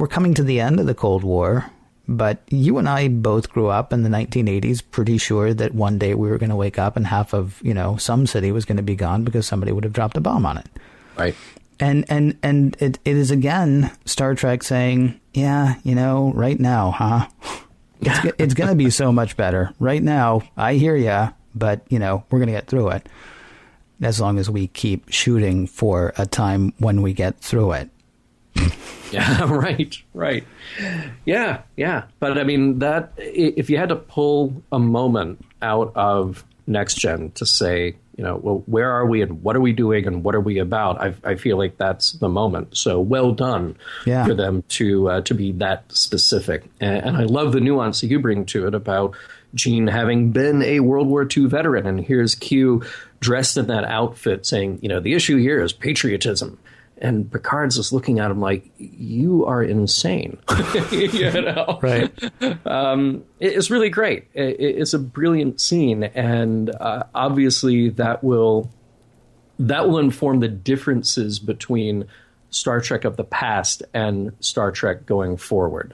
coming to the end of the Cold War. But you and I both grew up in the 1980s, pretty sure that one day we were going to wake up and half of, you know, some city was going to be gone because somebody would have dropped a bomb on it. Right. And it is again Star Trek saying, yeah, you know, right now, huh? It's going to be so much better right now. I hear ya, but you know, we're going to get through it as long as we keep shooting for a time when we get through it. Yeah, right. Yeah. But I mean, that if you had to pull a moment out of Next Gen to say, you know, well, where are we and what are we doing and what are we about? I feel like that's the moment. So well done for them to be that specific. And I love the nuance that you bring to it about Gene having been a World War II veteran. And here's Q dressed in that outfit saying, you know, the issue here is patriotism. And Picard's just looking at him like, you are insane. You know? Right. It's really great. It's a brilliant scene. And obviously that will inform the differences between Star Trek of the past and Star Trek going forward.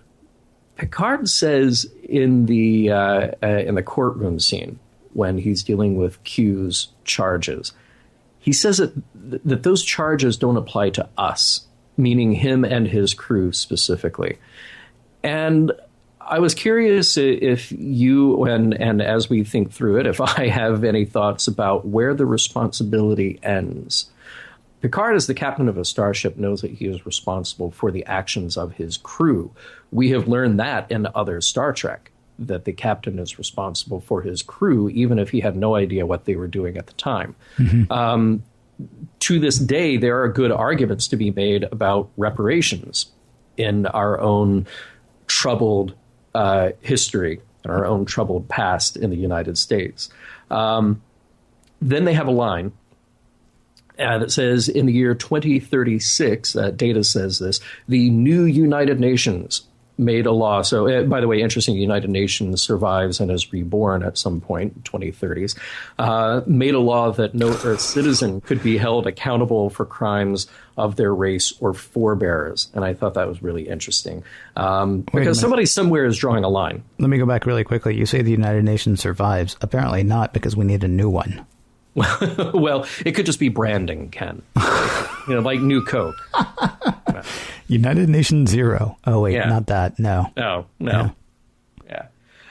Picard says in the courtroom scene when he's dealing with Q's charges, he says that those charges don't apply to us, meaning him and his crew specifically. And I was curious if you, and as we think through it, if I have any thoughts about where the responsibility ends. Picard, as the captain of a starship, knows that he is responsible for the actions of his crew. We have learned that in other Star Trek, that the captain is responsible for his crew, even if he had no idea what they were doing at the time. Mm-hmm. To this day, there are good arguments to be made about reparations in our own troubled history and our own troubled past in the United States. Then they have a line that says, in the year 2036, Data says this, the new United Nations made a law. So, by the way, interesting, the United Nations survives and is reborn at some point, 2030s, made a law that no Earth citizen could be held accountable for crimes of their race or forebears. And I thought that was really interesting because somebody somewhere is drawing a line. Let me go back really quickly. You say the United Nations survives. Apparently not, because we need a new one. Well, it could just be branding, Ken. You know, like New Coke. United Nations Zero. Oh, wait, not that. No. No. Yeah.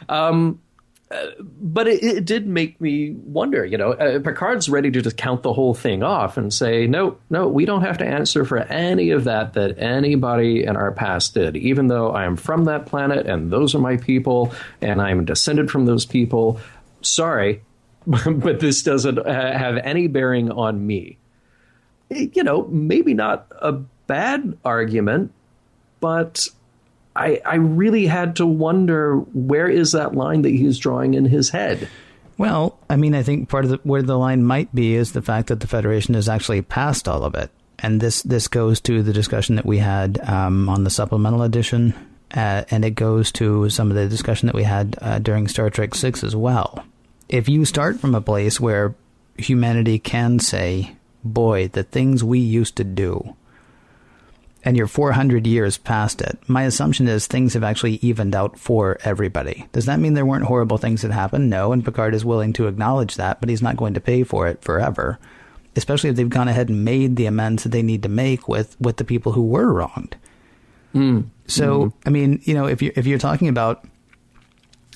But it did make me wonder, you know, Picard's ready to just count the whole thing off and say, no, we don't have to answer for any of that anybody in our past did, even though I am from that planet and those are my people and I'm descended from those people. Sorry, but this doesn't have any bearing on me. You know, maybe not a bad argument, but I really had to wonder, where is that line that he's drawing in his head? Well, I mean, I think part of where the line might be is the fact that the Federation has actually passed all of it. And this goes to the discussion that we had on the supplemental edition, and it goes to some of the discussion that we had during Star Trek 6 as well. If you start from a place where humanity can say, boy, the things we used to do, and you're 400 years past it, my assumption is things have actually evened out for everybody. Does that mean there weren't horrible things that happened? No, and Picard is willing to acknowledge that, but he's not going to pay for it forever, especially if they've gone ahead and made the amends that they need to make with the people who were wronged. So, I mean, you know, if you're talking about,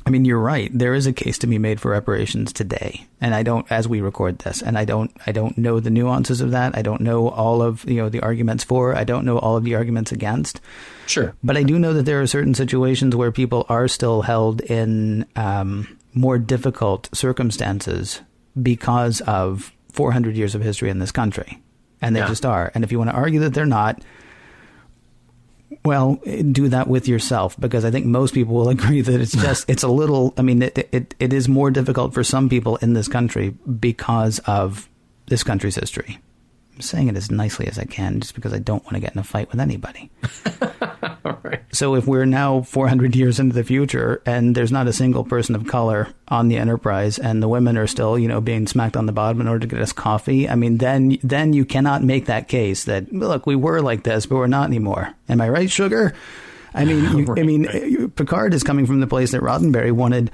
I mean, you're right. There is a case to be made for reparations today, and I don't, as we record this, and I don't know the nuances of that. I don't know all of, you know, the arguments for. I don't know all of the arguments against. Sure, but I do know that there are certain situations where people are still held in more difficult circumstances because of 400 years of history in this country, and they just are. And if you want to argue that they're not, well, do that with yourself, because I think most people will agree that it's a little, I mean, it is more difficult for some people in this country because of this country's history. I'm saying it as nicely as I can just because I don't want to get in a fight with anybody. Right. So if we're now 400 years into the future and there's not a single person of color on the Enterprise and the women are still, you know, being smacked on the bottom in order to get us coffee, I mean, then you cannot make that case that, look, we were like this, but we're not anymore. Am I right, Sugar? I mean, right. Picard is coming from the place that Roddenberry wanted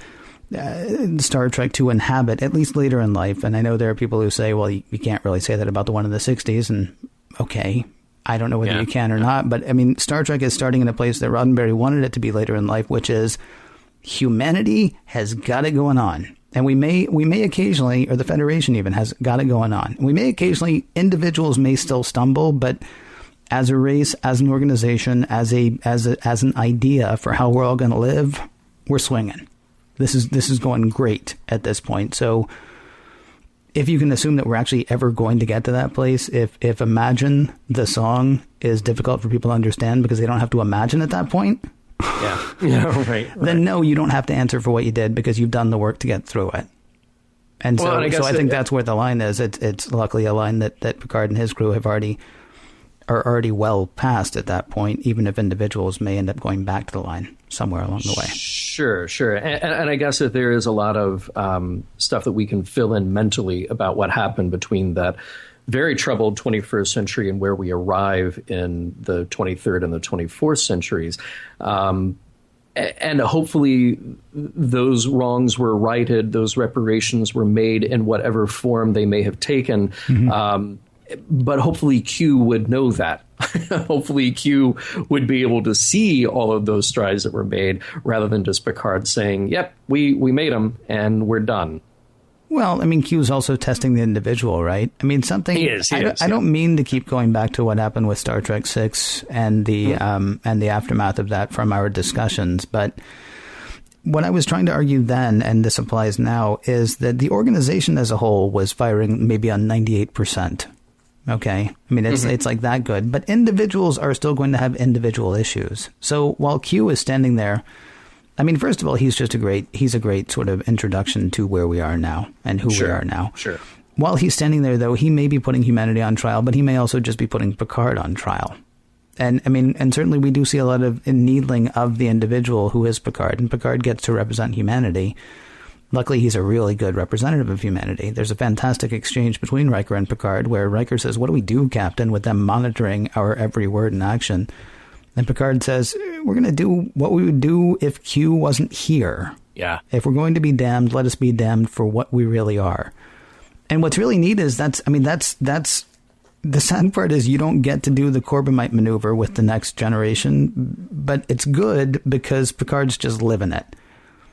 Star Trek to inhabit, at least later in life. And I know there are people who say, well, you can't really say that about the one in the 60s. And okay, I don't know whether you can or not. But I mean, Star Trek is starting in a place that Roddenberry wanted it to be later in life, which is humanity has got it going on. And we may occasionally, or the Federation even has got it going on. We may occasionally, individuals may still stumble, but as a race, as an organization, as an idea for how we're all going to live, we're swinging. This is going great at this point. So if you can assume that we're actually ever going to get to that place, if Imagine the song is difficult for people to understand because they don't have to imagine at that point, right. Then no, you don't have to answer for what you did because you've done the work to get through it. And so I think that's where the line is. It's luckily a line that Picard and his crew are already well past at that point, even if individuals may end up going back to the line somewhere along the way. Sure. And I guess that there is a lot of stuff that we can fill in mentally about what happened between that very troubled 21st century and where we arrive in the 23rd and the 24th centuries. And hopefully those wrongs were righted, those reparations were made in whatever form they may have taken. Mm-hmm. But hopefully Q would know that. Hopefully Q would be able to see all of those strides that were made rather than just Picard saying, yep, we made them and we're done. Well, I mean, Q's also testing the individual, right? I mean, something. He is. I don't mean to keep going back to what happened with Star Trek VI and the aftermath of that from our discussions, but what I was trying to argue then, and this applies now, is that the organization as a whole was firing maybe on 98%. Okay. I mean, it's like that good, but individuals are still going to have individual issues. So while Q is standing there, I mean, first of all, he's a great sort of introduction to where we are now and who we are now. Sure. While he's standing there, though, he may be putting humanity on trial, but he may also just be putting Picard on trial. And I mean, and certainly we do see a lot of needling of the individual who is Picard, and Picard gets to represent humanity. Luckily, he's a really good representative of humanity. There's a fantastic exchange between Riker and Picard where Riker says, "What do we do, Captain?" with them monitoring our every word and action. And Picard says, "We're going to do what we would do if Q wasn't here. Yeah. If we're going to be damned, let us be damned for what we really are." And what's really neat is that's the sad part is you don't get to do the Corbomite maneuver with the next generation, but it's good because Picard's just living it.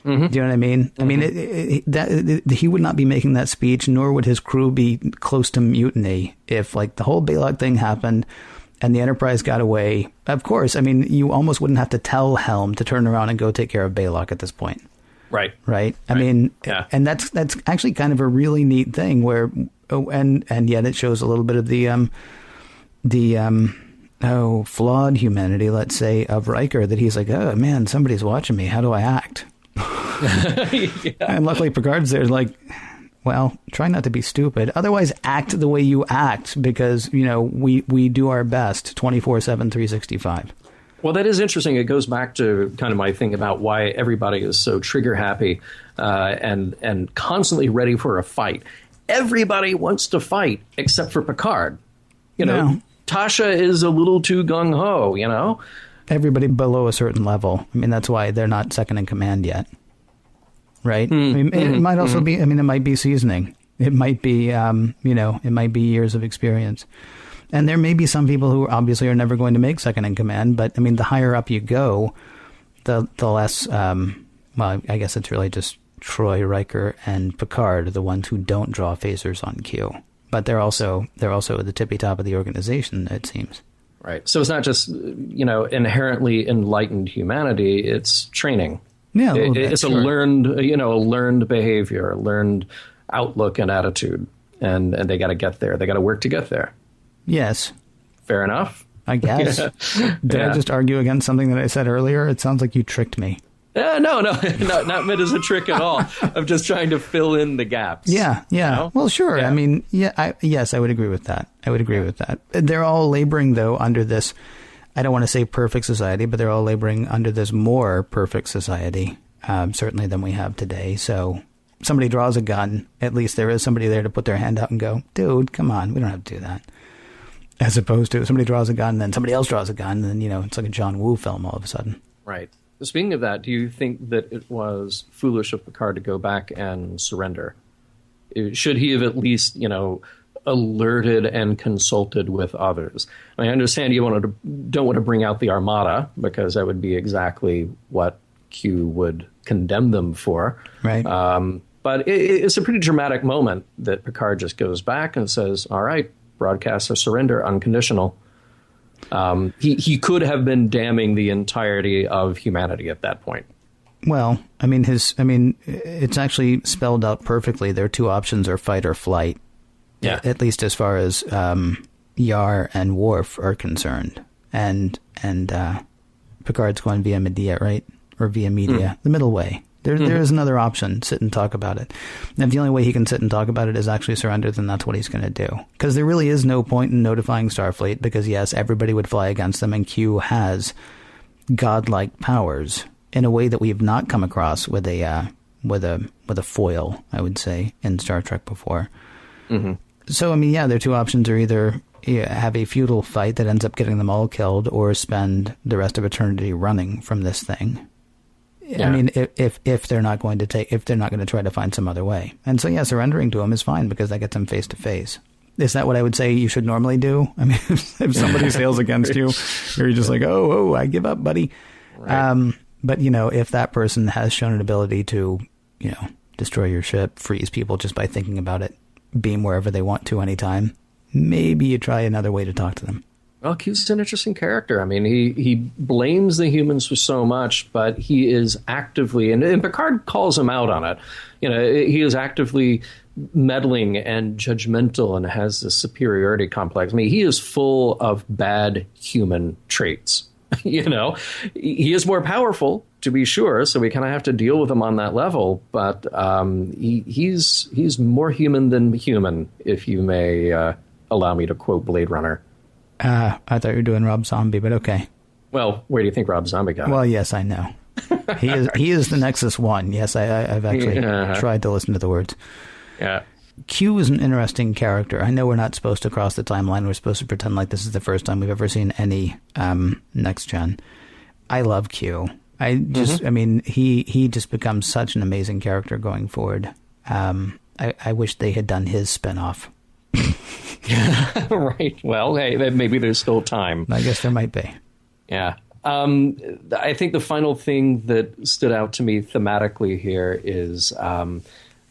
Mm-hmm. Do you know what I mean? Mm-hmm. I mean, he would not be making that speech, nor would his crew be close to mutiny if, like, the whole Baylock thing happened and the Enterprise got away. Of course, I mean, you almost wouldn't have to tell Helm to turn around and go take care of Baylock at this point. Right. I mean, and that's actually kind of a really neat thing where, and yet it shows a little bit of the flawed humanity, let's say, of Riker, that he's like, oh man, somebody's watching me. How do I act? And luckily Picard's there like, well, try not to be stupid. Otherwise, act the way you act because, you know, we do our best 24/7, 365. Well, that is interesting. It goes back to kind of my thing about why everybody is so trigger happy and constantly ready for a fight. Everybody wants to fight except for Picard. You know, Tasha is a little too gung-ho, you know? Everybody below a certain level. I mean, that's why they're not second in command yet. Right? I mean, it might also be, I mean, it might be seasoning. It might be, it might be years of experience. And there may be some people who obviously are never going to make second in command, but I mean, the higher up you go, the less, well, I guess it's really just Troy, Riker, and Picard, the ones who don't draw phasers on Q. But they're also at the tippy top of the organization, it seems. Right. So it's not just, inherently enlightened humanity, it's training. Yeah, it's sure. a learned behavior, a learned outlook and attitude, and they got to get there. They got to work to get there. Yes. Fair enough. I guess. Did I just argue against something that I said earlier? It sounds like you tricked me. No, not meant as a trick at all. I'm just trying to fill in the gaps. Yeah. You know? Well, sure. Yeah. I mean, yes, I would agree with that. They're all laboring, though, under this, I don't want to say perfect society, but they're all laboring under this more perfect society, certainly than we have today. So somebody draws a gun, at least there is somebody there to put their hand out and go, dude, come on, we don't have to do that. As opposed to somebody draws a gun, and then somebody else draws a gun, and then, it's like a John Woo film all of a sudden. Right. Speaking of that, do you think that it was foolish of Picard to go back and surrender? Should he have at least, alerted and consulted with others? I understand you don't want to bring out the Armada, because that would be exactly what Q would condemn them for. Right. But it's a pretty dramatic moment that Picard just goes back and says, all right, broadcast a surrender, unconditional. He could have been damning the entirety of humanity at that point. Well, it's actually spelled out perfectly. Their two options are fight or flight. Yeah. At least as far as Yar and Worf are concerned. And Picard's going via Medea, right? Or via Media, the middle way. There is another option. Sit and talk about it. And if the only way he can sit and talk about it is actually surrender, then that's what he's going to do. Because there really is no point in notifying Starfleet, because yes, everybody would fly against them, and Q has godlike powers in a way that we have not come across with a foil, I would say, in Star Trek before. Mm-hmm. So their two options are either have a futile fight that ends up getting them all killed, or spend the rest of eternity running from this thing. Yeah. I mean, if they're not going to try to find some other way. And so, surrendering to him is fine, because that gets him face to face. Is that what I would say you should normally do? I mean, if somebody sails against you, you're just like, oh, I give up, buddy. Right. But, if that person has shown an ability to, destroy your ship, freeze people just by thinking about it, beam wherever they want to anytime, maybe you try another way to talk to them. Well, Q's an interesting character. I mean, he blames the humans for so much, but he is actively, and Picard calls him out on it. He is actively meddling and judgmental and has this superiority complex. I mean, he is full of bad human traits. He is more powerful, to be sure, so we kind of have to deal with him on that level. But he's more human than human, if you may allow me to quote Blade Runner. I thought you were doing Rob Zombie, but okay. Well, where do you think Rob Zombie got it? Well, yes, I know. He is the Nexus One. Yes, I've actually tried to listen to the words. Yeah. Q is an interesting character. I know we're not supposed to cross the timeline. We're supposed to pretend like this is the first time we've ever seen any Next Gen. I love Q. He just becomes such an amazing character going forward. I wish they had done his spinoff. Right. Well, hey, maybe there's still time. I guess there might be. Yeah. I think the final thing that stood out to me thematically here is there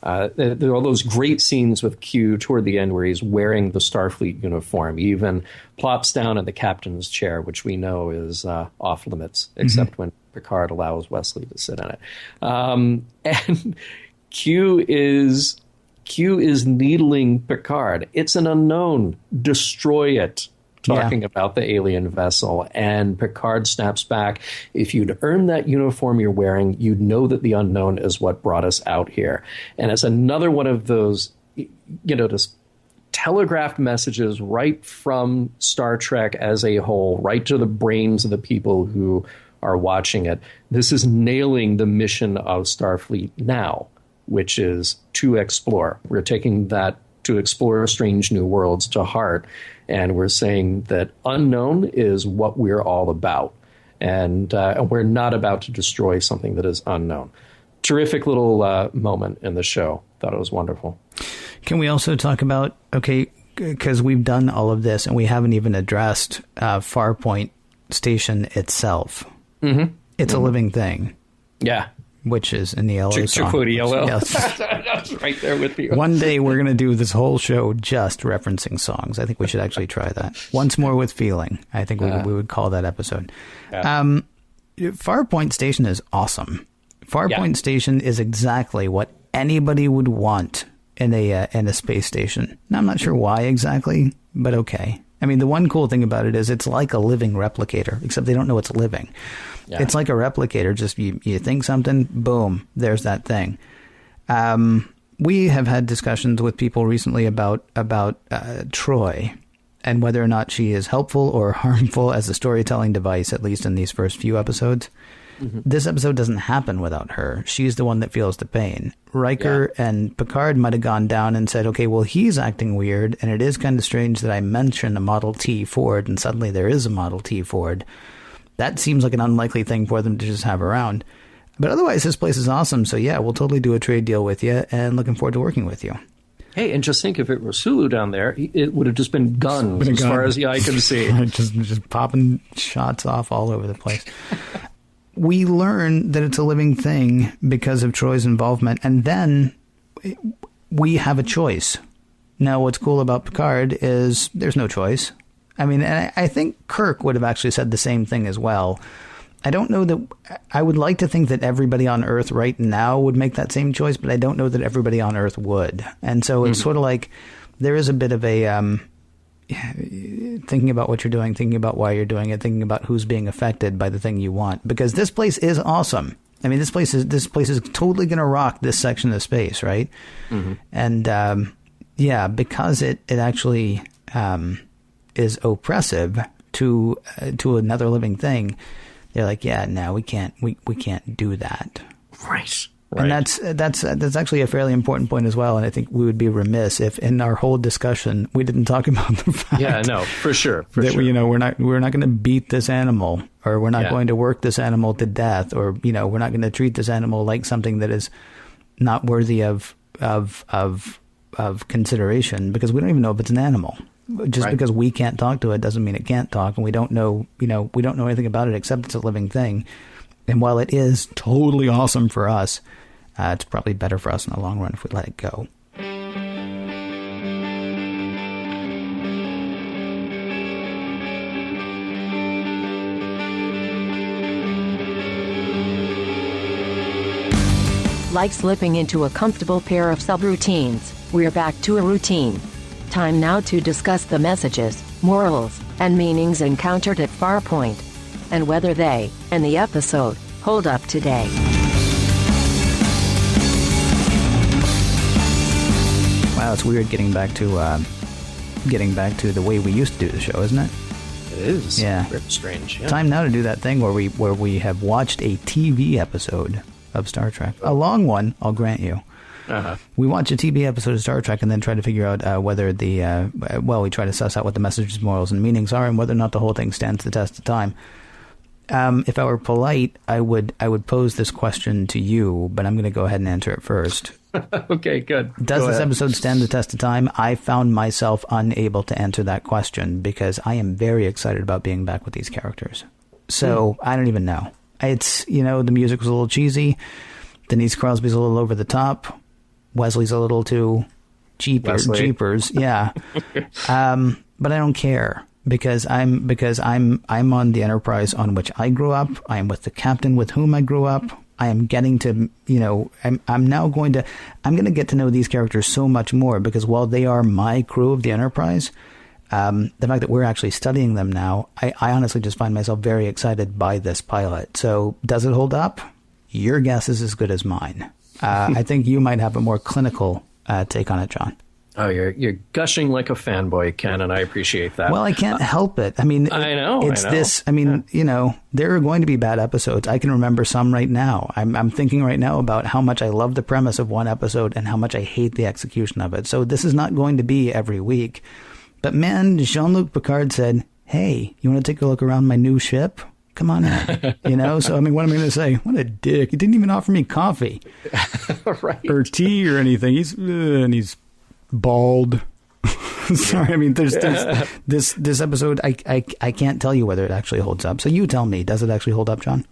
are all those great scenes with Q toward the end where he's wearing the Starfleet uniform. He even plops down in the captain's chair, which we know is off limits, except when Picard allows Wesley to sit in it. And Q is needling Picard. It's an unknown. Destroy it. Talking about the alien vessel. And Picard snaps back. If you'd earned that uniform you're wearing, you'd know that the unknown is what brought us out here. And it's another one of those, just telegraphed messages right from Star Trek as a whole, right to the brains of the people who are watching it. This is nailing the mission of Starfleet now, which is to explore. We're taking that to explore strange new worlds to heart. and we're saying that unknown is what we're all about. And we're not about to destroy something that is unknown. Terrific little moment in the show. Thought it was wonderful. Can we also talk about, because we've done all of this and we haven't even addressed Farpoint Station itself. Mm-hmm. It's a living thing. Yeah. Which is in the yellow song. Chakotay Yellow. Yes. That's right there with you. One day we're going to do this whole show just referencing songs. I think we should actually try that. Once More with Feeling. I think we would call that episode. Yeah. Farpoint Station is awesome. Farpoint Station is exactly what anybody would want in a space station. Now, I'm not sure why exactly, but okay. I mean, the one cool thing about it is it's like a living replicator, except they don't know it's living. Yeah. It's like a replicator. Just you think something, boom, there's that thing. We have had discussions with people recently about Troy and whether or not she is helpful or harmful as a storytelling device, at least in these first few episodes. Mm-hmm. This episode doesn't happen without her. She's the one that feels the pain. Riker and Picard might have gone down and said, okay, well, he's acting weird, and it is kind of strange that I mention a Model T Ford, and suddenly there is a Model T Ford. That seems like an unlikely thing for them to just have around. But otherwise, this place is awesome, so yeah, we'll totally do a trade deal with you, and looking forward to working with you. Hey, and just think, if it were Sulu down there, it would have just been guns as far as the eye can see. just popping shots off all over the place. We learn that it's a living thing because of Troy's involvement, and then we have a choice. Now, what's cool about Picard is there's no choice. I mean, and I think Kirk would have actually said the same thing as well. I don't know that I would like to think that everybody on Earth right now would make that same choice, but I don't know that everybody on Earth would. And so it's sort of like there is a bit of a thinking about what you're doing, thinking about why you're doing it, thinking about who's being affected by the thing you want. Because this place is awesome. I mean, this place is totally going to rock this section of space, right? Mm-hmm. And because it actually is oppressive to another living thing. They're like, yeah, no, we can't do that. Right. And that's actually a fairly important point as well. And I think we would be remiss if in our whole discussion we didn't talk about the fact. Yeah, no, for sure. That we're not going to beat this animal, or we're not going to work this animal to death, or we're not going to treat this animal like something that is not worthy of consideration, because we don't even know if it's an animal. Just because we can't talk to it doesn't mean it can't talk, and we don't know anything about it except it's a living thing. And while it is totally awesome for us, it's probably better for us in the long run if we let it go. Like slipping into a comfortable pair of subroutines, we're back to a routine. Time now to discuss the messages, morals, and meanings encountered at Farpoint, and whether they, and the episode, hold up today. Wow, it's weird getting back to the way we used to do the show, isn't it? It is. Yeah. Very strange. Yeah. Time now to do that thing where we have watched a TV episode of Star Trek. A long one, I'll grant you. Uh-huh. We watch a TV episode of Star Trek and then try to figure out whether we try to suss out what the messages, morals, and meanings are, and whether or not the whole thing stands the test of time. If I were polite, I would pose this question to you, but I'm going to go ahead and answer it first. Okay, good. Does this episode stand the test of time? I found myself unable to answer that question because I am very excited about being back with these characters. So I don't even know. It's, the music was a little cheesy. Denise Crosby's a little over the top. Wesley's a little too jeepers. Yeah. But I don't care because I'm on the Enterprise on which I grew up. I am with the captain with whom I grew up. I am getting to, I'm going to get to know these characters so much more because while they are my crew of the Enterprise, the fact that we're actually studying them now, I honestly just find myself very excited by this pilot. So does it hold up? Your guess is as good as mine. I think you might have a more clinical take on it, John. Oh, you're gushing like a fanboy, Ken, and I appreciate that. Well, I can't help it. I mean, I know. This. I mean, there are going to be bad episodes. I can remember some right now. I'm thinking right now about how much I love the premise of one episode and how much I hate the execution of it. So this is not going to be every week. But man, Jean-Luc Picard said, hey, you want to take a look around my new ship? Come on in. You know, so I mean, what am I going to say? What a dick. He didn't even offer me coffee. Right. Or tea or anything. He's bald. Sorry, I mean, there's this episode, I can't tell you whether it actually holds up. So you tell me, does it actually hold up, John?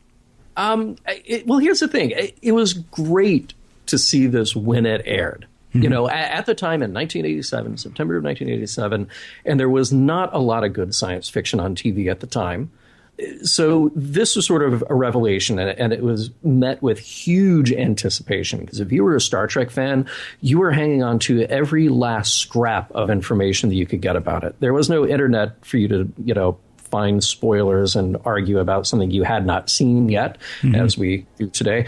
Well, here's the thing. It was great to see this when it aired. Mm-hmm. You know, at the time in 1987, September of 1987, and there was not a lot of good science fiction on TV at the time. So this was sort of a revelation, and it was met with huge anticipation, because if you were a Star Trek fan, you were hanging on to every last scrap of information that you could get about it. There was no internet for you to, you know, find spoilers and argue about something you had not seen yet, as we do today.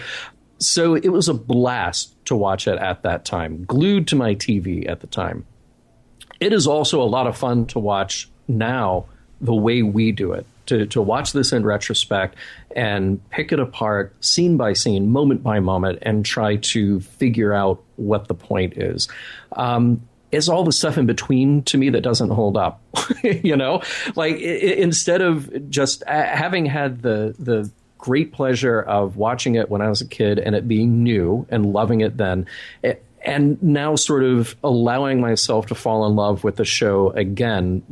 So it was a blast to watch it at that time, glued to my TV at the time. It is also a lot of fun to watch now the way we do it. To watch this in retrospect and pick it apart scene by scene, moment by moment, and try to figure out what the point is. It's all the stuff in between, to me, that doesn't hold up. You know, like instead of just having had the great pleasure of watching it when I was a kid and it being new and loving it then, and now sort of allowing myself to fall in love with the show again,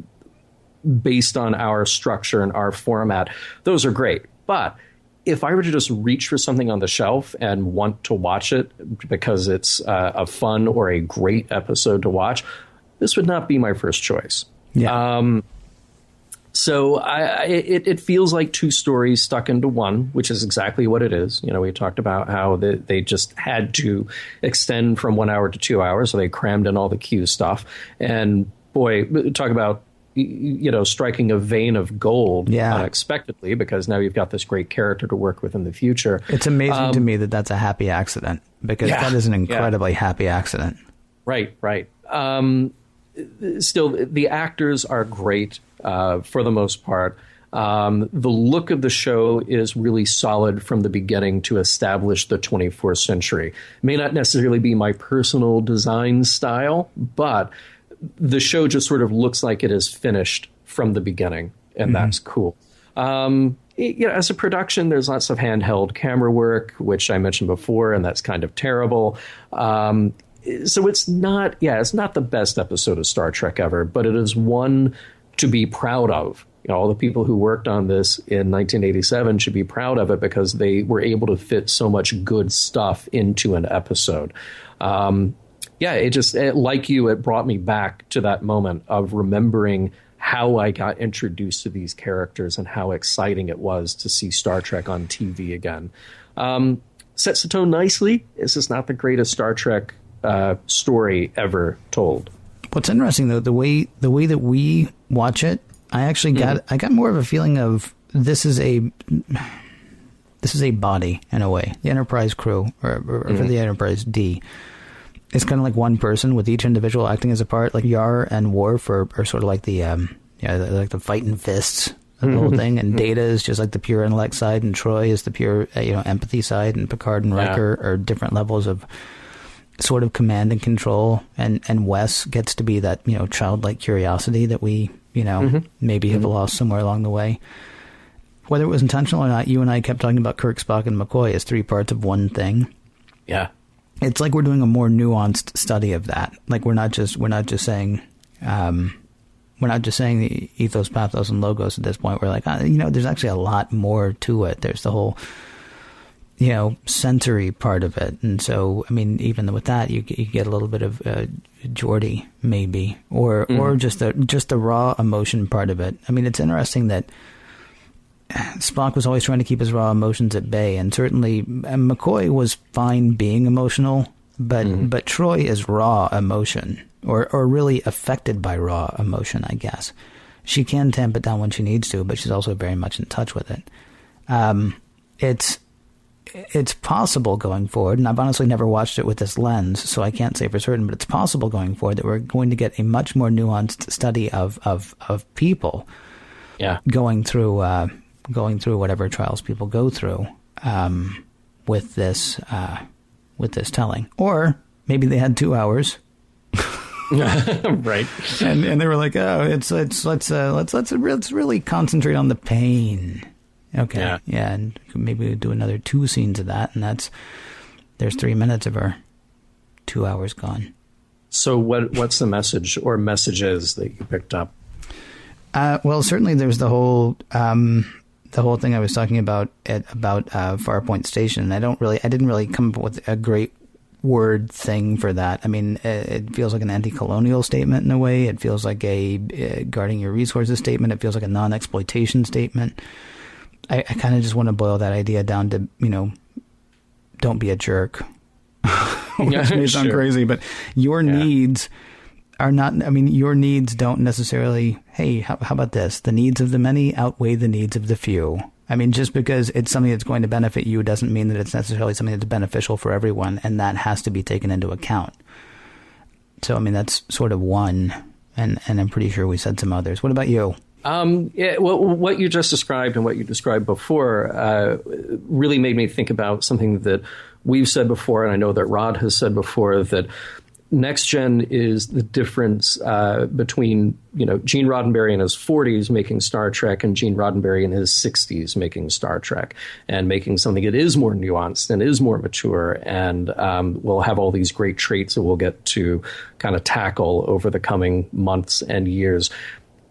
based on our structure and our format, those are great. But if I were to just reach for something on the shelf and want to watch it because it's a fun or a great episode to watch, this would not be my first choice. Yeah. So it feels like two stories stuck into one, which is exactly what it is. You know, we talked about how they just had to extend from 1 hour to 2 hours, so they crammed in all the Q stuff. And boy, talk about, you know, striking a vein of gold unexpectedly, because now you've got this great character to work with in the future. It's amazing to me that that's a happy accident, because that is an incredibly happy accident. Right. Still, the actors are great for the most part. The look of the show is really solid from the beginning to establish the 24th century. It may not necessarily be my personal design style, but the show just sort of looks like it is finished from the beginning, and that's cool. You know, as a production, there's lots of handheld camera work, which I mentioned before, and that's kind of terrible. So it's not the best episode of Star Trek ever, but it is one to be proud of. You know, all the people who worked on this in 1987 should be proud of it, because they were able to fit so much good stuff into an episode. It brought me back to that moment of remembering how I got introduced to these characters and how exciting it was to see Star Trek on TV again. Sets the tone nicely. This is not the greatest Star Trek story ever told. What's interesting, though, the way that we watch it, I actually I got more of a feeling of this is a body in a way. The Enterprise crew, or for the Enterprise D. It's kind of like one person with each individual acting as a part. Like Yar and Worf are sort of like the like the fighting fists of the whole thing, and Data is just like the pure intellect side, and Troy is the pure empathy side, and Picard and Riker are different levels of sort of command and control, and Wes gets to be that childlike curiosity that we maybe have lost somewhere along the way. Whether it was intentional or not, you and I kept talking about Kirk, Spock, and McCoy as three parts of one thing. Yeah. It's like we're doing a more nuanced study of that. Like we're not just saying the ethos, pathos, and logos at this point. We're like, there's actually a lot more to it. There's the whole, sensory part of it. And so, I mean, even with that, you get a little bit of Geordi maybe, or just the raw emotion part of it. I mean, it's interesting that Spock was always trying to keep his raw emotions at bay, and certainly McCoy was fine being emotional, but Troy is raw emotion, or really affected by raw emotion, I guess. She can tamp it down when she needs to, but she's also very much in touch with it. It's possible going forward, and I've honestly never watched it with this lens, so I can't say for certain, but it's possible going forward that we're going to get a much more nuanced study of people going through whatever trials people go through with this telling. Or maybe they had 2 hours Right. And they were like, oh, let's really concentrate on the pain. Okay. Yeah. And maybe we'll do another 2 scenes of that. And there's 3 minutes of our 2 hours gone. So what's the message or messages that you picked up? Well, certainly there's the whole thing I was talking about Farpoint Station. I didn't really come up with a great word thing for that. I mean, it feels like an anti-colonial statement in a way. It feels like a guarding your resources statement. It feels like a non-exploitation statement. I kind of just want to boil that idea down to, don't be a jerk. Which may sound crazy, but your needs are not, your needs don't necessarily, hey, how about this? The needs of the many outweigh the needs of the few. Just because it's something that's going to benefit you doesn't mean that it's necessarily something that's beneficial for everyone, and that has to be taken into account. So, that's sort of one, and I'm pretty sure we said some others. What about you? Well, what you just described and what you described before really made me think about something that we've said before, and I know that Rod has said before, that Next Gen is the difference between, Gene Roddenberry in his 40s making Star Trek and Gene Roddenberry in his 60s making Star Trek, and making something that is more nuanced and is more mature, and will have all these great traits that we'll get to kind of tackle over the coming months and years.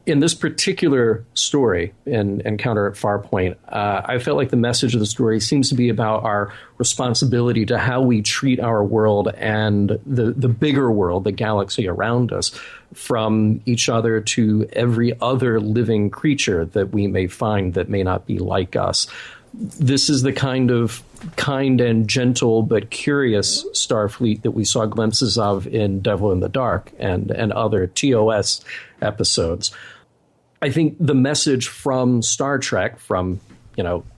In this particular story, in Encounter at Farpoint, I felt like the message of the story seems to be about our responsibility to how we treat our world and the bigger world, the galaxy around us, from each other to every other living creature that we may find that may not be like us. This is the kind and gentle but curious Starfleet that we saw glimpses of in Devil in the Dark and other TOS episodes. I think the message from Star Trek, from,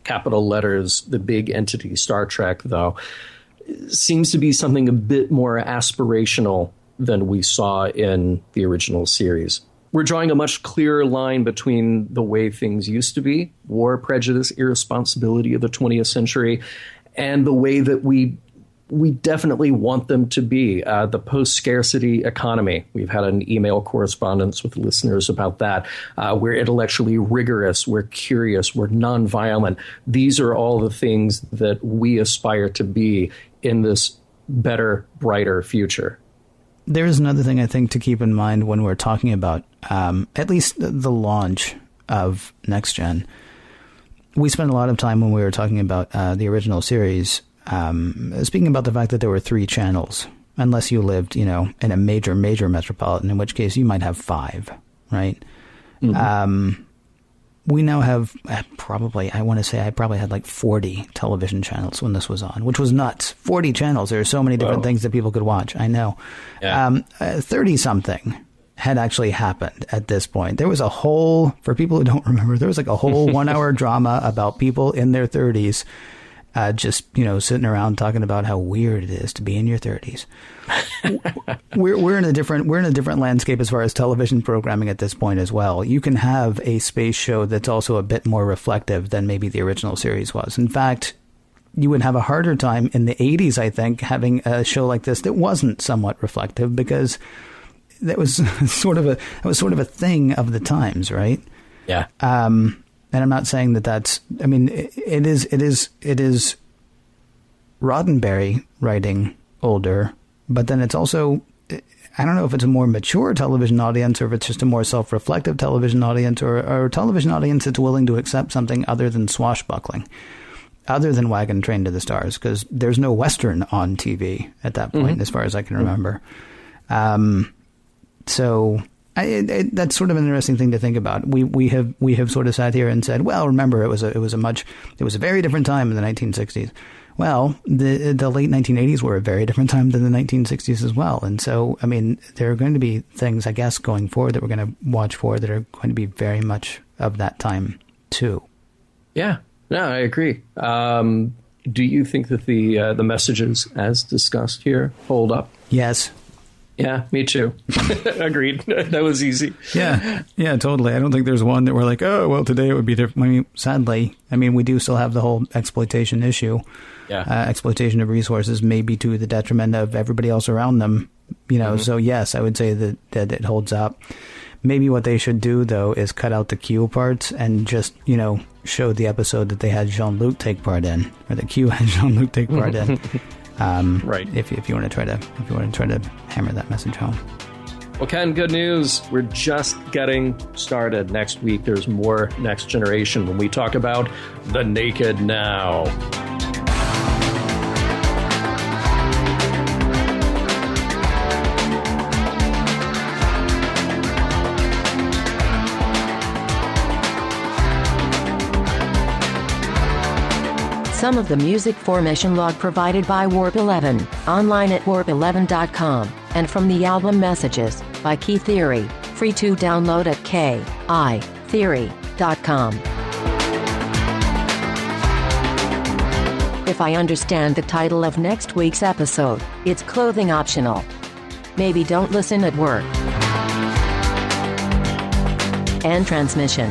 capital letters, the big entity Star Trek, though, seems to be something a bit more aspirational than we saw in the original series. We're drawing a much clearer line between the way things used to be, war, prejudice, irresponsibility of the 20th century, and the way that we definitely want them to be, the post-scarcity economy. We've had an email correspondence with listeners about that. We're intellectually rigorous. We're curious. We're nonviolent. These are all the things that we aspire to be in this better, brighter future. There is another thing I think to keep in mind when we're talking about at least the launch of Next Gen. We spent a lot of time when we were talking about the original series speaking about the fact that there were 3 channels, unless you lived, in a major metropolitan, in which case you might have 5, right? Mm-hmm. We now have I probably had like 40 television channels when this was on, which was nuts. 40 channels. There are so many different things that people could watch. I know. Yeah. 30-something had actually happened at this point. There was a whole, for people who don't remember, there was like a whole 1-hour drama about people in their 30s just, sitting around talking about how weird it is to be in your 30s. we're in a different landscape as far as television programming at this point as well. You can have a space show that's also a bit more reflective than maybe the original series was. In fact, you would have a harder time in the 80s, I think, having a show like this that wasn't somewhat reflective, because that was sort of a thing of the times, right? Yeah. And I'm not saying that's, it is Roddenberry writing older, but then it's also, I don't know if it's a more mature television audience or if it's just a more self-reflective television audience or a television audience that's willing to accept something other than swashbuckling, other than Wagon Train to the Stars, because there's no Western on TV at that point, as far as I can remember. So that's sort of an interesting thing to think about. We have sort of sat here and said, well, remember, it was a very different time in the 1960s. Well, the late 1980s were a very different time than the 1960s as well. And so, there are going to be things, I guess, going forward that we're going to watch for that are going to be very much of that time too. Yeah, no, I agree. Do you think that the messages as discussed here hold up? Yes. Yeah, me too. Agreed. That was easy. Yeah, totally. I don't think there's one that we're like, oh, well, today it would be different. Sadly, we do still have the whole exploitation issue. Yeah. Exploitation of resources may be to the detriment of everybody else around them. So yes, I would say that it holds up. Maybe what they should do, though, is cut out the Q parts and just, show the episode that they had Jean-Luc take part in, or that Q had Jean-Luc take part in. Right. If you want to try to hammer that message home. Well, Ken, good news. We're just getting started. Next week, there's more Next Generation when we talk about The Naked Now. Some of the music formation log provided by Warp 11, online at warp11.com, and from the album Messages, by Key Theory, free to download at kitheory.com. If I understand the title of next week's episode, it's clothing optional. Maybe don't listen at work. End transmission.